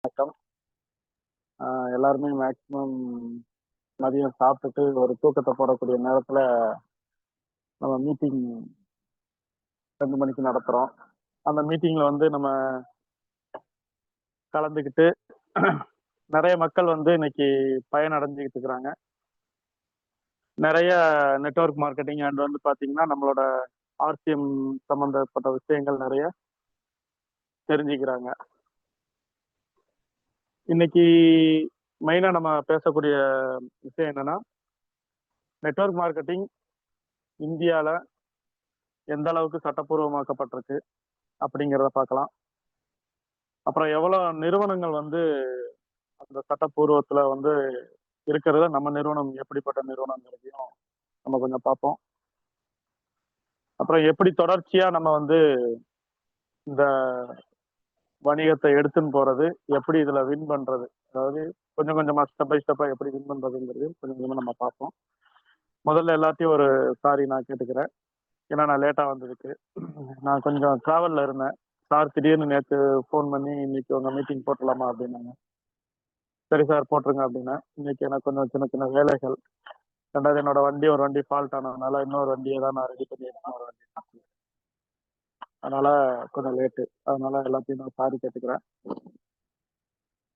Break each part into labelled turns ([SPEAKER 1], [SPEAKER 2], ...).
[SPEAKER 1] வணக்கம். எல்லாருமே மேக்ஸிமம் மதியம் சாப்பிட்டுட்டு ஒரு தூக்கத்த போடக்கூடிய நேரத்துல நம்ம மீட்டிங் 2 மணிக்கு நடத்துறோம். அந்த மீட்டிங்ல வந்து நம்ம கலந்துக்கிட்டு நெறைய மக்கள் வந்து இன்னைக்கு பயனடைஞ்சுகிட்டு இருக்கிறாங்க. நெறைய நெட்வொர்க் மார்க்கெட்டிங் அண்ட் வந்து பார்த்தீங்கன்னா, நம்மளோட ஆர்சிஎம் சம்மந்தப்பட்ட விஷயங்கள் நெறைய தெரிஞ்சுக்கிறாங்க. இன்னைக்கு மெயினா நம்ம பேசக்கூடிய விஷயம் என்னன்னா, நெட்வொர்க் மார்க்கெட்டிங் இந்தியால எந்த அளவுக்கு சட்டப்பூர்வமாக்கப்பட்டிருக்கு அப்படிங்கிறத பார்க்கலாம். அப்புறம் எவ்வளோ நிறுவனங்கள் வந்து அந்த சட்டப்பூர்வத்துல வந்து இருக்கிறத நம்ம நிறுவனம் எப்படிப்பட்ட நிறுவனங்கிறதையும் நம்ம கொஞ்சம் பார்ப்போம். அப்புறம் எப்படி தொடர்ச்சியா நம்ம வந்து இந்த வணிகத்தை எடுத்துன்னு போறது, எப்படி இதுல வின் பண்றது, அதாவது கொஞ்சம் கொஞ்சமா ஸ்டெப் பை ஸ்டெப்பா எப்படி வின் பண்றதுங்கிறது கொஞ்சம் கொஞ்சமா நம்ம பார்ப்போம். முதல்ல எல்லாத்தையும் ஒரு சாரி நான் கேட்டுக்கிறேன். ஏன்னா நான் லேட்டா வந்ததுக்கு. நான் கொஞ்சம் டிராவல்ல இருந்தேன். சார் திடீர்னு நேத்து ஃபோன் பண்ணி இன்னைக்கு உங்க மீட்டிங் போட்டுடலாமா அப்படின்னாங்க. சரி சார் போட்டுருங்க அப்படின்னேன். இன்னைக்கு எனக்கு கொஞ்சம் சின்ன சின்ன வேலைகள். 2வது என்னோட ஒரு வண்டி ஃபால்ட் ஆனதுனால இன்னொரு வண்டியை தான் நான் ரெடி பண்ணியிருக்கேன் ஒரு வண்டி. அதனால கொஞ்சம் லேட்டு. அதனால எல்லாத்தையும் நான் சாரி கேட்டுக்கிறேன்.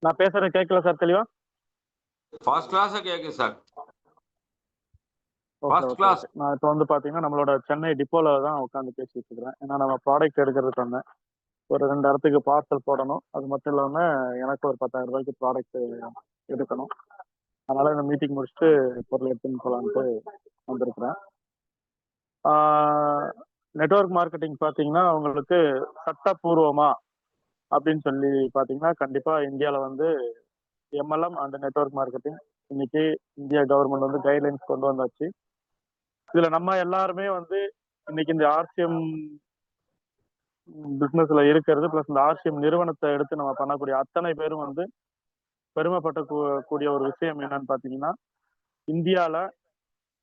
[SPEAKER 1] நான் பேசுறது கேட்கல சார் தெளிவா?
[SPEAKER 2] ஃபர்ஸ்ட் கிளாஸா கேக்குது sir.
[SPEAKER 1] Okay
[SPEAKER 2] first
[SPEAKER 1] okay
[SPEAKER 2] class.
[SPEAKER 1] Okay. நான் இப்போ வந்து பார்த்தீங்கன்னா நம்மளோட சென்னை டிப்போல தான் உட்காந்து பேசிட்டு இருக்கிறேன். ஏன்னா நம்ம ப்ராடக்ட் எடுக்கிறதுக்கு வந்தேன். ஒரு 2 இடத்துக்கு பார்சல் போடணும். அது மட்டும் இல்லாம எனக்கு ஒரு 10,000 ரூபாய்க்கு ப்ராடக்ட் எடுக்கணும். அதனால இந்த மீட்டிங் முடிச்சுட்டு பொருள் எடுத்துன்னு போலான்ட்டு வந்திருக்கிறேன். நெட்வொர்க் மார்க்கெட்டிங் பார்த்தீங்கன்னா உங்களுக்கு சட்டப்பூர்வமா அப்படின்னு சொல்லி பார்த்தீங்கன்னா கண்டிப்பா இந்தியால வந்து எம்எல்எம் அண்ட் நெட்வொர்க் மார்க்கெட்டிங் இன்னைக்கு இந்தியா கவர்மெண்ட் வந்து கைட்லைன்ஸ் கொண்டு வந்தாச்சு. இதுல நம்ம எல்லாருமே வந்து இன்னைக்கு இந்த ஆர்சிஎம் பிசினஸ்ல இருக்கிறது பிளஸ் இந்த ஆர்சிஎம் நிறுவனத்தை எடுத்து நம்ம பண்ணக்கூடிய அத்தனை பேரும் வந்து பெருமைப்பட்ட கூடிய ஒரு விஷயம் என்னன்னு பாத்தீங்கன்னா, இந்தியால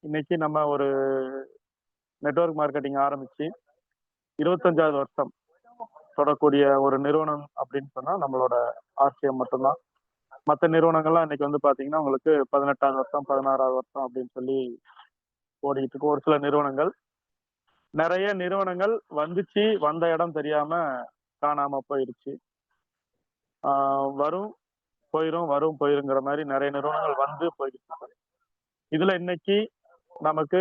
[SPEAKER 1] இன்னைக்கு நம்ம ஒரு நெட்வொர்க் மார்க்கெட்டிங் ஆரம்பிச்சு 25வது வருஷம் தொடக்கூடிய ஒரு நிறுவனம் அப்படின்னு சொன்னா நம்மளோட ஆர்சிஎம் மட்டும்தான். மற்ற நிறுவனங்கள்லாம் இன்னைக்கு வந்து பாத்தீங்கன்னா உங்களுக்கு 18வது வருஷம் 16வது வருஷம் அப்படின்னு சொல்லி ஓடிட்டு இருக்கு. ஒரு சில நிறுவனங்கள் நிறைய நிறுவனங்கள் வந்துச்சு, வந்த இடம் தெரியாம காணாம போயிருச்சு. வரும் போயிரும் வரும் போயிருங்கிற மாதிரி நிறைய நிறுவனங்கள் வந்து போயிருக்கு. இதுல இன்னைக்கு நமக்கு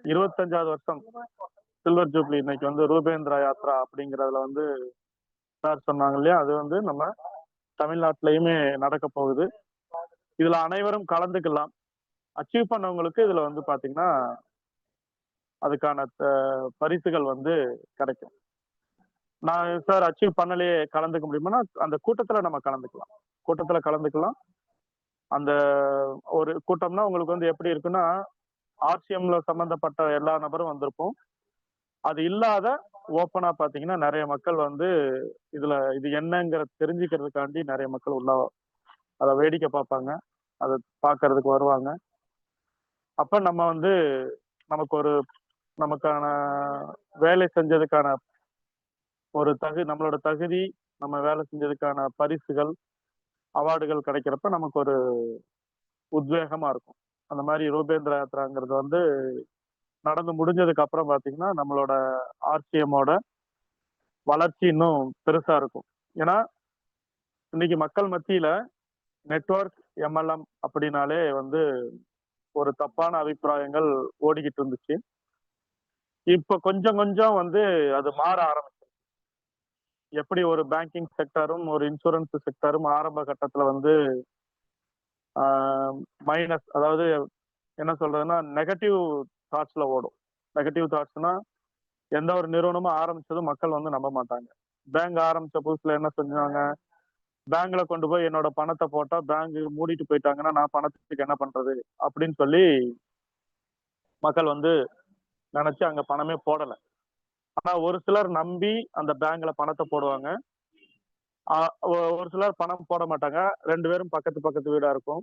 [SPEAKER 1] 25வது வருஷம் சில்வர் ஜூப்ளி இன்னைக்கு வந்து ரூபேந்திரா யாத்ரா அப்படிங்கறதுல வந்து சார் சொன்னாங்க இல்லையா, அது வந்து நம்ம தமிழ்நாட்டிலயுமே நடக்க போகுது. இதுல அனைவரும் கலந்துக்கலாம். அச்சீவ் பண்ணவங்களுக்கு இதுல வந்து பாத்தீங்கன்னா அதுக்கான பரிசுகள் வந்து கிடைக்கும். நான் சார் அச்சீவ் பண்ணலையே கலந்துக்க முடியுமானா அந்த கூட்டத்துல நம்ம கலந்துக்கலாம். கூட்டத்துல கலந்துக்கலாம். அந்த ஒரு கூட்டம்னா உங்களுக்கு வந்து எப்படி இருக்குன்னா, ஆர்சிஎம்ல சம்பந்தப்பட்ட எல்லா நபரும் வந்திருப்போம். அது இல்லாத ஓப்பனா பாத்தீங்கன்னா நிறைய மக்கள் வந்து இதுல இது என்னங்கிற தெரிஞ்சுக்கிறதுக்காண்டி நிறைய மக்கள் உள்ள அதை வேடிக்கை பார்ப்பாங்க, அதை பார்க்கறதுக்கு வருவாங்க. அப்ப நம்ம வந்து நமக்கு ஒரு நமக்கான வேலை செஞ்சதுக்கான ஒரு நம்மளோட தகுதி, நம்ம வேலை செஞ்சதுக்கான பரிசுகள், அவார்டுகள் கிடைக்கிறப்ப நமக்கு ஒரு உத்வேகமா இருக்கும். அந்த மாதிரி ரூபேந்திர யாத்திராங்கிறது வந்து நடந்து முடிஞ்சதுக்கு அப்புறம் பாத்தீங்கன்னா நம்மளோட ஆர்சிஎம்மோட வளர்ச்சி இன்னும் பெருசா இருக்கும். ஏன்னா இன்னைக்கு மக்கள் மத்தியில நெட்வொர்க் எம்எல்எம் அப்படின்னாலே வந்து ஒரு தப்பான அபிப்பிராயங்கள் ஓடிக்கிட்டு இருந்துச்சு. இப்ப கொஞ்சம் கொஞ்சம் வந்து அது மாற ஆரம்பிச்சு. எப்படி ஒரு பேங்கிங் செக்டரும் ஒரு இன்சூரன்ஸ் செக்டரும் ஆரம்ப கட்டத்துல வந்து மைனஸ், அதாவது என்ன சொல்றதுன்னா நெகட்டிவ் தாட்ஸ்ல ஓடும். நெகட்டிவ் தாட்ஸ்னா எந்த ஒரு நிறுவனமும் ஆரம்பிச்சதும் மக்கள் வந்து நம்ப மாட்டாங்க. பேங்க் ஆரம்பிச்ச புதுசுல என்ன செஞ்சாங்க, பேங்க்ல கொண்டு போய் என்னோட பணத்தை போட்டா பேங்க் மூடிட்டு போயிட்டாங்கன்னா நான் பணத்துக்கு என்ன பண்றது அப்படின்னு சொல்லி மக்கள் வந்து நினைச்சு அங்க பணமே போடல. ஆனா ஒரு சிலர் நம்பி அந்த பேங்க்ல பணத்தை போடுவாங்க. ஒரு சிலர் பணம் போட மாட்டாங்க. 2 பேரும் பக்கத்து பக்கத்து வீடா இருக்கும்.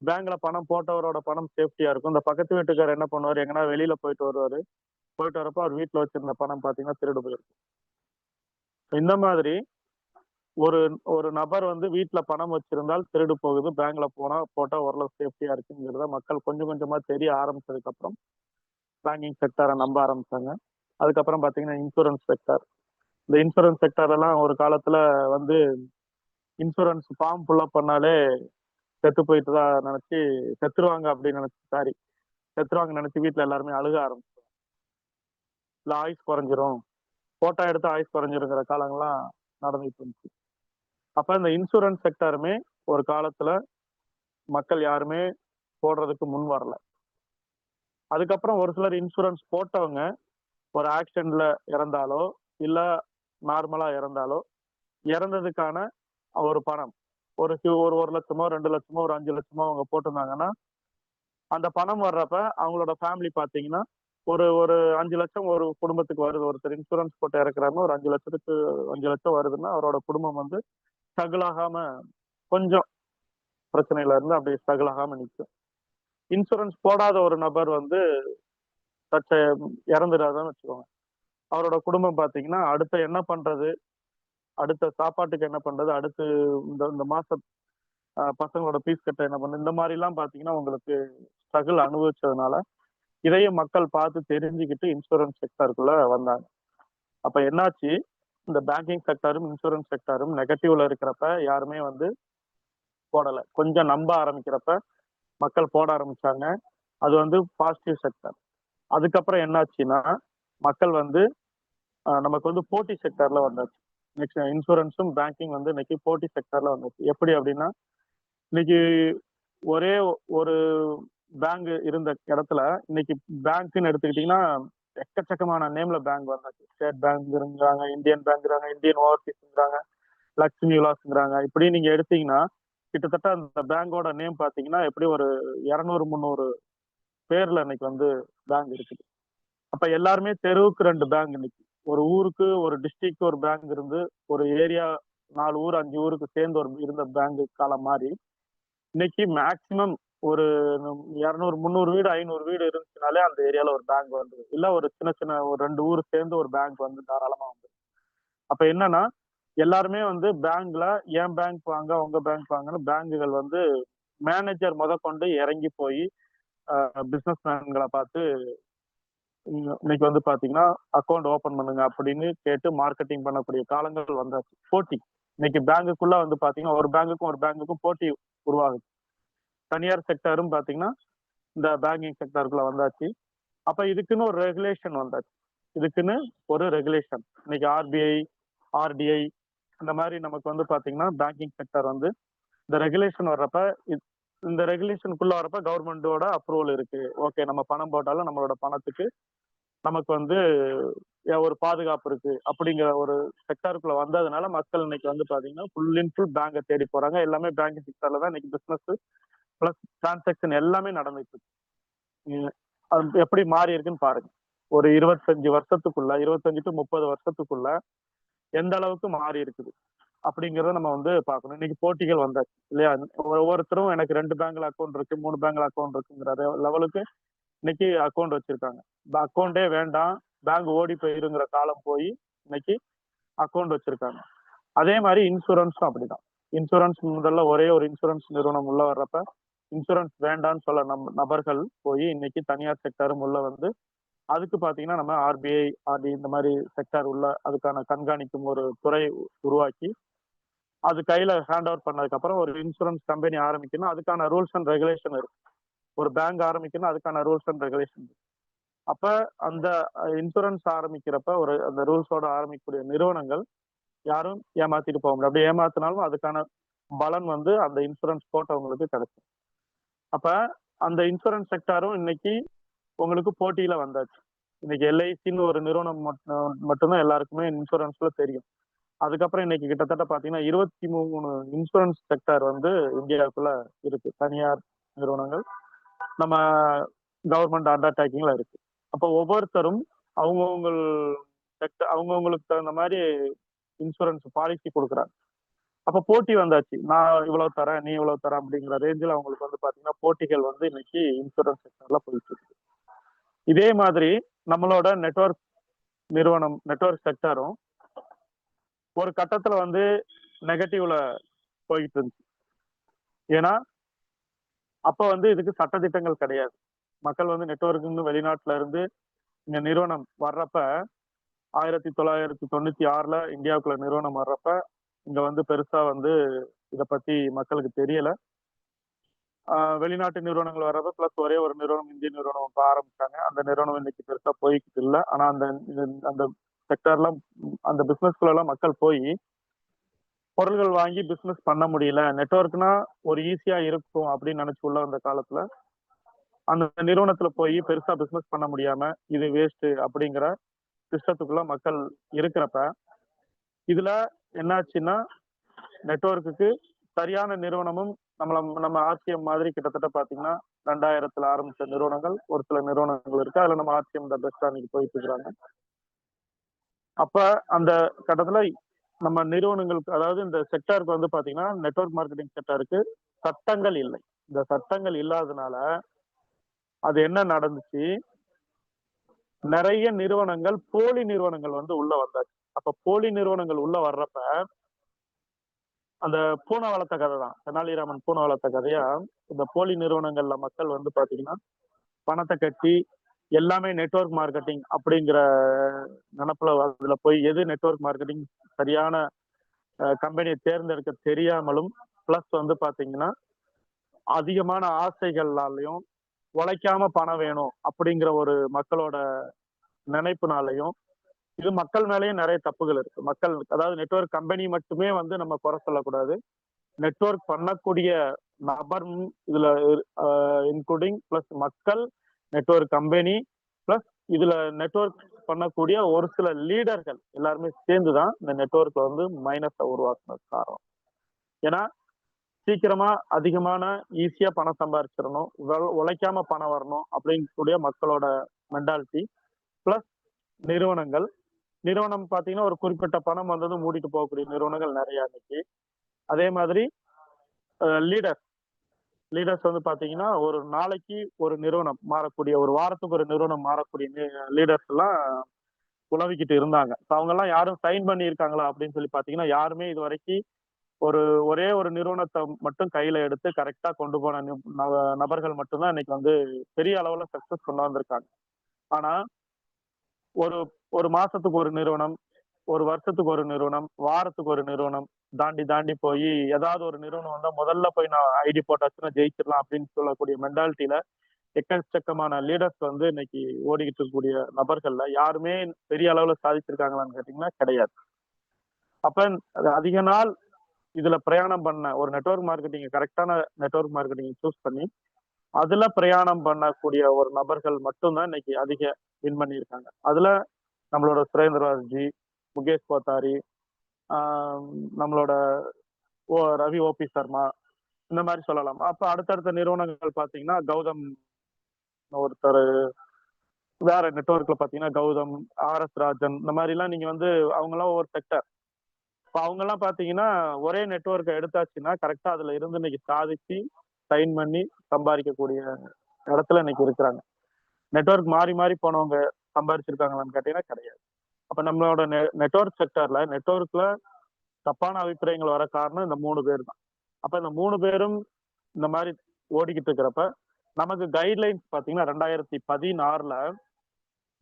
[SPEAKER 1] பேங்க்ல பணம் போட்டவரோட பணம் சேஃப்டியா இருக்கும். இந்த பக்கத்து வீட்டுக்காரர் என்ன பண்ணுவார், எங்கன்னா வெளியில போயிட்டு வருவாரு. போயிட்டு வரப்போ அவர் வீட்டுல வச்சிருந்த பணம் பாத்தீங்கன்னா திருடு போயிருக்கும். இந்த மாதிரி ஒரு ஒரு நபர் வந்து வீட்டுல பணம் வச்சிருந்தால் திருடு போகுது, பேங்க்ல போட்டா ஓரளவு சேஃப்டியா இருக்குங்கிறத மக்கள் கொஞ்சம் கொஞ்சமா தெரிய ஆரம்பிச்சதுக்கு அப்புறம் பேங்கிங் செக்டாரை நம்ப ஆரம்பிச்சாங்க. அதுக்கப்புறம் பாத்தீங்கன்னா இன்சூரன்ஸ் செக்டார். இந்த இன்சூரன்ஸ் செக்டார் எல்லாம் ஒரு காலத்துல வந்து இன்சூரன்ஸ் ஃபார்ம் ஃபுல்லப் பண்ணாலே செத்து போயிட்டு தான் நினைச்சு செத்துருவாங்க அப்படின்னு நினைச்சு சாரி செத்துருவாங்க நினைச்சு வீட்டுல எல்லாருமே அழுக ஆரம்பிச்சோம். இல்ல ஆயுஸ் குறைஞ்சிரும், போட்டோ எடுத்து ஆயுஸ் குறைஞ்சிருங்கிற காலங்கள்லாம் நடந்துட்டு இருந்துச்சு. அப்ப இந்த இன்சூரன்ஸ் செக்டாருமே ஒரு காலத்துல மக்கள் யாருமே போடுறதுக்கு முன் வரல. அதுக்கப்புறம் ஒரு சிலர் இன்சூரன்ஸ் போட்டவங்க ஒரு ஆக்சிடென்ட்ல இறந்தாலோ இல்ல நார்மலா இறந்தாலோ இறந்ததுக்கான ஒரு பணம் ஒரு 1 லட்சமோ 2 லட்சமோ ஒரு 5 லட்சமோ அவங்க போட்டிருந்தாங்கன்னா அந்த பணம் வர்றப்ப அவங்களோட ஃபேமிலி பாத்தீங்கன்னா ஒரு ஒரு 5 லட்சம் ஒரு குடும்பத்துக்கு வருது. ஒருத்தர் இன்சூரன்ஸ் போட்டு இறக்குறாருன்னா ஒரு 5 லட்சம் வருதுன்னா அவரோட குடும்பம் வந்து ஸ்ட்ரகிள் ஆகாம கொஞ்சம் பிரச்சனையில இருந்து அப்படியே ஸ்ட்ரகிள் ஆகாம நிற்கும். இன்சூரன்ஸ் போடாத ஒரு நபர் வந்து சச்ச இறந்துடாதான்னு வச்சுக்கோங்க. அவரோட குடும்பம் பாத்தீங்கன்னா அடுத்த என்ன பண்றது, அடுத்த சாப்பாட்டுக்கு என்ன பண்றது, அடுத்து இந்த இந்த மாசம் பசங்களோட ஃபீஸ் கட்ட என்ன பண்றது, இந்த மாதிரி எல்லாம் பாத்தீங்கன்னா உங்களுக்கு ஸ்ட்ரகிள் அனுபவிச்சதுனால இதையும் மக்கள் பார்த்து தெரிஞ்சுக்கிட்டு இன்சூரன்ஸ் செக்டருக்குள்ள வந்தாங்க. அப்ப என்னாச்சு, இந்த பேங்கிங் செக்டாரும் இன்சூரன்ஸ் செக்டாரும் நெகட்டிவ்ல இருக்கிறப்ப யாருமே வந்து போடல. கொஞ்சம் நம்ப ஆரம்பிக்கிறப்ப மக்கள் போட ஆரம்பிச்சாங்க. அது வந்து பாசிட்டிவ் செக்டர். அதுக்கப்புறம் என்னாச்சுன்னா மக்கள் வந்து நமக்கு வந்து போட்டி செக்டர்ல வந்தாச்சு. நெக்ஸ்ட் இன்சூரன்ஸும் பேங்கிங் வந்து இன்னைக்கு போட்டி செக்டர்ல வந்துச்சு. எப்படி அப்படின்னா இன்னைக்கு ஒரே ஒரு பேங்க் இருந்த இடத்துல இன்னைக்கு பேங்க்னு எடுத்துக்கிட்டீங்கன்னா எக்கச்சக்கமான நேம்ல பேங்க் வந்தாச்சு. ஸ்டேட் பேங்க்ங்கிறாங்க, இந்தியன் பேங்க்ங்கிறாங்க, இந்தியன் ஓவர்சீஸ்ங்கிறாங்க, லக்ஷ்மி விலாஸ்ங்கிறாங்க. இப்படி நீங்க எடுத்தீங்கன்னா கிட்டத்தட்ட அந்த பேங்கோட நேம் பாத்தீங்கன்னா எப்படி ஒரு 200-300 பேர்ல இன்னைக்கு வந்து பேங்க் இருக்குது. அப்ப எல்லாருமே தெருவுக்கு 2 பேங்க் இன்னைக்கு. ஒரு ஊருக்கு ஒரு டிஸ்ட்ரிக்ட் ஒரு பேங்க் இருந்து ஒரு ஏரியா 4 ஊர் 5 ஊருக்கு சேர்ந்து ஒரு இருந்த பேங்க் காலம் மாதிரி இன்னைக்கு மேக்சிமம் ஒரு 200-300 வீடு 500 வீடு இருந்துச்சுனாலே அந்த ஏரியால ஒரு பேங்க் வந்து இல்ல ஒரு சின்ன சின்ன ஒரு 2 ஊர் சேர்ந்து ஒரு பேங்க் வந்து தாராளமா வந்து. அப்ப என்னன்னா எல்லாருமே வந்து பேங்க்ல ஏன் பேங்க் வாங்க உங்க பேங்க் வாங்கன்னு பேங்குகள் வந்து மேனேஜர் கொண்டு இறங்கி போய் பிசினஸ் மேன்களை பார்த்து இன்னைக்கு வந்து பாத்தீங்கன்னா அக்கௌண்ட் ஓபன் பண்ணுங்க அப்படின்னு கேட்டு மார்க்கெட்டிங் பண்ணக்கூடிய காலங்கள் வந்தாச்சு. போட்டி இன்னைக்கு பேங்குக்குள்ள வந்து பாத்தீங்கன்னா ஒரு பேங்குக்கும் போட்டி உருவாகுது. தனியார் செக்டரும் பாத்தீங்கன்னா இந்த பேங்கிங் செக்டருக்குள்ள வந்தாச்சு. அப்ப இதுக்குன்னு ஒரு ரெகுலேஷன் வந்தாச்சு. இதுக்குன்னு ஒரு ரெகுலேஷன் இன்னைக்கு ஆர்பிஐ, ஆர்டிஐ இந்த மாதிரி நமக்கு வந்து பாத்தீங்கன்னா பேங்கிங் செக்டர் வந்து இந்த ரெகுலேஷன் வர்றப்ப இந்த ரெகுலேஷனுக்குள்ள வரப்ப கவர்மெண்டோட அப்ரூவல் இருக்கு. ஓகே, நம்ம பணம் போட்டாலும் நம்மளோட பணத்துக்கு நமக்கு வந்து ஒரு பாதுகாப்பு இருக்கு அப்படிங்கிற ஒரு செக்டருக்குள்ள வந்ததுனால மக்கள் இன்னைக்கு வந்து பாத்தீங்கன்னா ஃபுல் அண்ட் ஃபுல் பேங்கை தேடி போறாங்க. எல்லாமே பேங்கிங் செக்டர்ல தான் இன்னைக்கு பிசினஸ் பிளஸ் டிரான்சாக்சன் எல்லாமே நடந்துட்டு இருக்கு. அது எப்படி மாறி இருக்குன்னு பாருங்க. ஒரு 25 to 30 வருஷத்துக்குள்ள எந்த அளவுக்கு மாறி இருக்குது அப்படிங்கறத நம்ம வந்து பார்க்கணும். இன்னைக்கு போட்டிகள் வந்தாச்சு இல்லையா? ஒவ்வொருத்தரும் எனக்கு 2 பேங்க்ல அக்கௌண்ட் இருக்கு, 3 பேங்க்ல அக்கௌண்ட் இருக்குங்கிற லெவலுக்கு இன்னைக்கு அக்கௌண்ட் வச்சிருக்காங்க. அக்கௌண்டே வேண்டாம், பேங்க் ஓடி போயிருங்கிற காலம் போய் இன்னைக்கு அக்கௌண்ட் வச்சிருக்காங்க. அதே மாதிரி இன்சூரன்ஸும் அப்படிதான். இன்சூரன்ஸ் முதல்ல ஒரே ஒரு இன்சூரன்ஸ் நிறுவனம் உள்ள வர்றப்ப இன்சூரன்ஸ் வேண்டாம்னு சொல்ல நபர்கள் போய் இன்னைக்கு தனியார் செக்டரும் உள்ள வந்து அதுக்கு பாத்தீங்கன்னா நம்ம ஆர்பிஐ, ஆர்டி இந்த மாதிரி செக்டர் உள்ள அதுக்கான கண்காணிக்கும் ஒரு துறை உருவாக்கி அது கையில ஹேண்ட் ஓவர் பண்ணதுக்கு அப்புறம் ஒரு இன்சூரன்ஸ் கம்பெனி ஆரம்பிக்கணும், அதுக்கான ரூல்ஸ் அண்ட் ரெகுலேஷன் இருக்கு. ஒரு பேங்க் ஆரம்பிக்கணும், அதுக்கான ரூல்ஸ் அண்ட் ரெகுலேஷன் இருக்கு. அப்ப அந்த இன்சூரன்ஸ் ஆரம்பிக்கிறப்ப ஒரு அந்த ரூல்ஸோட ஆரம்பிக்கக்கூடிய நிறுவனங்கள் யாரும் ஏமாத்திட்டு போக முடியும். அப்படி ஏமாத்தினாலும் அதுக்கான பலன் வந்து அந்த இன்சூரன்ஸ் போட்டவங்களுக்கு கிடைக்கும். அப்ப அந்த இன்சூரன்ஸ் செக்டாரும் இன்னைக்கு உங்களுக்கு போட்டியில வந்தாச்சு. இன்னைக்கு எல்ஐசின்னு ஒரு நிறுவனம் மட்டும்தான் எல்லாருக்குமே இன்சூரன்ஸ்ல தெரியும். அதுக்கப்புறம் இன்னைக்கு கிட்டத்தட்ட பாத்தீங்கன்னா 23 இன்சூரன்ஸ் செக்டார் வந்து இந்தியாவுக்குள்ள இருக்கு. தனியார் நிறுவனங்கள் நம்ம கவர்மெண்ட் அண்டர்டேக்கிங்ல இருக்கு. அப்போ ஒவ்வொருத்தரும் அவங்கவுங்க அவங்கவுங்களுக்கு தகுந்த மாதிரி இன்சூரன்ஸ் பாலிசி கொடுக்குறாங்க. அப்ப போட்டி வந்தாச்சு. நான் இவ்வளவு தரேன், நீ இவ்வளவு தரேன் அப்படிங்கிற ரேஞ்சில் அவங்களுக்கு வந்து பாத்தீங்கன்னா போட்டிகள் வந்து இன்னைக்கு இன்சூரன்ஸ் செக்டர்ல போயிட்டு இருக்கு. இதே மாதிரி நம்மளோட நெட்வொர்க் செக்டரும் ஒரு கட்டத்துல வந்து நெகட்டிவ்ல போயிட்டு இருந்துச்சு. ஏன்னா அப்ப வந்து இதுக்கு சட்டதிட்டங்கள் கிடையாது. மக்கள் வந்து நெட்வொர்க்குன்னு வெளிநாட்டுல இருந்து இங்க நிறுவனம் வர்றப்ப 1996ல இந்தியாவுக்குள்ள நிறுவனம் வர்றப்ப இங்க வந்து பெருசா வந்து இத பத்தி மக்களுக்கு தெரியல. வெளிநாட்டு நிறுவனங்கள் வர்றப்ப பிளஸ் ஒரே ஒரு நிறுவனம் இந்திய நிறுவனம் இப்ப ஆரம்பிச்சாங்க. அந்த நிறுவனம் இன்னைக்கு பெருசா போய்கிட்டு இல்ல. ஆனா அந்த செக்டர்லாம் அந்த பிசினஸ்குள்ள எல்லாம் மக்கள் போய் பொருள்கள் வாங்கி பிசினஸ் பண்ண முடியல. நெட்வொர்க்னா ஒரு ஈஸியா இருக்கும் அப்படின்னு நினைச்சு உள்ள வந்த காலத்துல அந்த நிறுவனத்துல போய் பெருசா பிசினஸ் பண்ண முடியாம இது வேஸ்ட் அப்படிங்கிற சிஸ்டத்துக்குள்ள மக்கள் இருக்கிறப்ப இதுல என்னாச்சுன்னா நெட்வொர்க்குக்கு சரியான நிறுவனமும் நம்ம ஆர்சிஎம் மாதிரி கிட்டத்தட்ட பாத்தீங்கன்னா 2000ல ஆரம்பிச்ச நிறுவனங்கள் ஒரு சில நிறுவனங்கள் இருக்கு. அதுல நம்ம ஆர்சிஎம் தான் பெஸ்டா இன்னைக்கு போயிட்டு இருக்கிறாங்க. அப்ப அந்த கட்டத்துல நம்ம நிறுவனங்களுக்கு அதாவது இந்த செக்டருக்கு வந்து பாத்தீங்கன்னா நெட்வொர்க் மார்க்கெட்டிங் செக்டருக்கு சட்டங்கள் இல்லை. இந்த சட்டங்கள் இல்லாதனால அது என்ன நடந்துச்சு, நிறைய நிறுவனங்கள் போலி நிறுவனங்கள் வந்து உள்ள வந்தாச்சு. அப்ப போலி நிறுவனங்கள் உள்ள வர்றப்ப அந்த பூனை வளர்த்த கதை தான், தெனாலிராமன் பூனை வளர்த்த கதையா இந்த போலி நிறுவனங்கள்ல மக்கள் வந்து பாத்தீங்கன்னா பணத்தை கட்டி எல்லாமே நெட்வொர்க் மார்க்கெட்டிங் அப்படிங்கிற நினப்புல அதுல போய் எது நெட்வொர்க் மார்க்கெட்டிங் சரியான கம்பெனியை தேர்ந்தெடுக்க தெரியாமலும் பிளஸ் வந்து பாத்தீங்கன்னா அதிகமான ஆசைகள்னாலையும் உழைக்காம பணம் வேணும் அப்படிங்கிற ஒரு மக்களோட நினைப்புனாலையும் இது மக்கள் மேலேயும் நிறைய தப்புகள் இருக்கு. மக்கள் அதாவது நெட்வொர்க் கம்பெனி மட்டுமே வந்து நம்ம குறை சொல்லக்கூடாது. நெட்வொர்க் பண்ணக்கூடிய நபர் இதுல இன்க்ளூடிங் பிளஸ் மக்கள், நெட்வொர்க் கம்பெனி பிளஸ் இதுல நெட்வொர்க் பண்ணக்கூடிய ஒரு சில லீடர்கள் எல்லாருமே சேர்ந்துதான் இந்த நெட்வொர்க்ல வந்து மைனஸை உருவாக்குனது காரணம். ஏன்னா சீக்கிரமா அதிகமான ஈஸியா பணம் சம்பாதிச்சிடணும், உழைக்காம பணம் வரணும் அப்படிங்கக்கூடிய மக்களோட மென்டாலிட்டி பிளஸ் நிறுவனம் பாத்தீங்கன்னா ஒரு குறிப்பிட்ட பணம் வந்தது மூடிட்டு போகக்கூடிய நிறுவனங்கள் நிறைய இன்னைக்கு. அதே மாதிரி லீடர்ஸ் வந்து பாத்தீங்கன்னா ஒரு நாளைக்கு ஒரு நிறுவனம் மாறக்கூடிய, ஒரு வாரத்துக்கு ஒரு நிறுவனம் மாறக்கூடிய லீடர்ஸ் எல்லாம் உழவிக்கிட்டு இருந்தாங்க. அவங்க எல்லாம் யாரும் சைன் பண்ணி இருக்காங்களா அப்படின்னு சொல்லி பாத்தீங்கன்னா யாருமே இது வரைக்கும் ஒரே ஒரு நிறுவனத்தை மட்டும் கையில எடுத்து கரெக்டா கொண்டு போன நபர்கள் மட்டும்தான் இன்னைக்கு வந்து பெரிய அளவுல சக்சஸ் கொண்டு வந்திருக்காங்க. ஆனா ஒரு ஒரு மாசத்துக்கு ஒரு நிறுவனம், ஒரு வருஷத்துக்கு ஒரு நிறுவனம், வாரத்துக்கு ஒரு நிறுவனம் தாண்டி போய் ஏதாவது ஒரு நிறுவனம் வந்தா முதல்ல போய் நான் ஐடி போட்டாச்சுன்னா ஜெயிச்சிடலாம் அப்படின்னு சொல்லக்கூடிய மென்டாலிட்டியில எக்கச்சக்கமான லீடர்ஸ் வந்து இன்னைக்கு ஓடிக்கிட்டு இருக்கக்கூடிய நபர்கள்ல யாருமே பெரிய அளவுல சாதிச்சிருக்காங்களான்னு கேட்டீங்கன்னா கிடையாது. அப்ப அதிக நாள் இதுல பிரயாணம் பண்ண ஒரு நெட்வொர்க் மார்க்கெட்டிங் கரெக்டான நெட்வொர்க் மார்க்கெட்டிங் சூஸ் பண்ணி அதுல பிரயாணம் பண்ணக்கூடிய ஒரு நபர்கள் மட்டும்தான் இன்னைக்கு அதிக வின் பண்ணியிருக்காங்க. அதுல நம்மளோட சுரேந்திரராஜ்ஜி, முகேஷ் கோத்தாரி, நம்மளோட ரவி ஓபி சர்மா இந்த மாதிரி சொல்லலாம். அப்ப அடுத்தடுத்த நிறுவனங்கள் பாத்தீங்கன்னா கௌதம் ஒருத்தர், வேற நெட்வொர்க்ல பாத்தீங்கன்னா கௌதம், RS ராஜன், இந்த மாதிரி எல்லாம் நீங்க வந்து அவங்க எல்லாம் ஒவ்வொரு செக்டர். இப்ப அவங்க எல்லாம் பாத்தீங்கன்னா ஒரே நெட்வொர்க்கை எடுத்தாச்சுன்னா கரெக்டா அதுல இருந்து இன்னைக்கு சாதிச்சு சைன் பண்ணி சம்பாதிக்கக்கூடிய இடத்துல இன்னைக்கு இருக்கிறாங்க. நெட்வொர்க் மாறி மாறி போனவங்க சம்பாதிச்சிருக்காங்களான்னு கேட்டீங்கன்னா கிடையாது. அப்ப நம்மளோட நெட்வொர்க் செக்டர்ல நெட்வொர்க்ல தப்பான அபிப்பிராயங்கள் வர காரணம் இந்த 3 பேர் தான். அப்ப இந்த 3 பேரும் இந்த மாதிரி ஓடிக்கிட்டு இருக்கிறப்ப நமக்கு கைட்லைன்ஸ் பாத்தீங்கன்னா 2016ல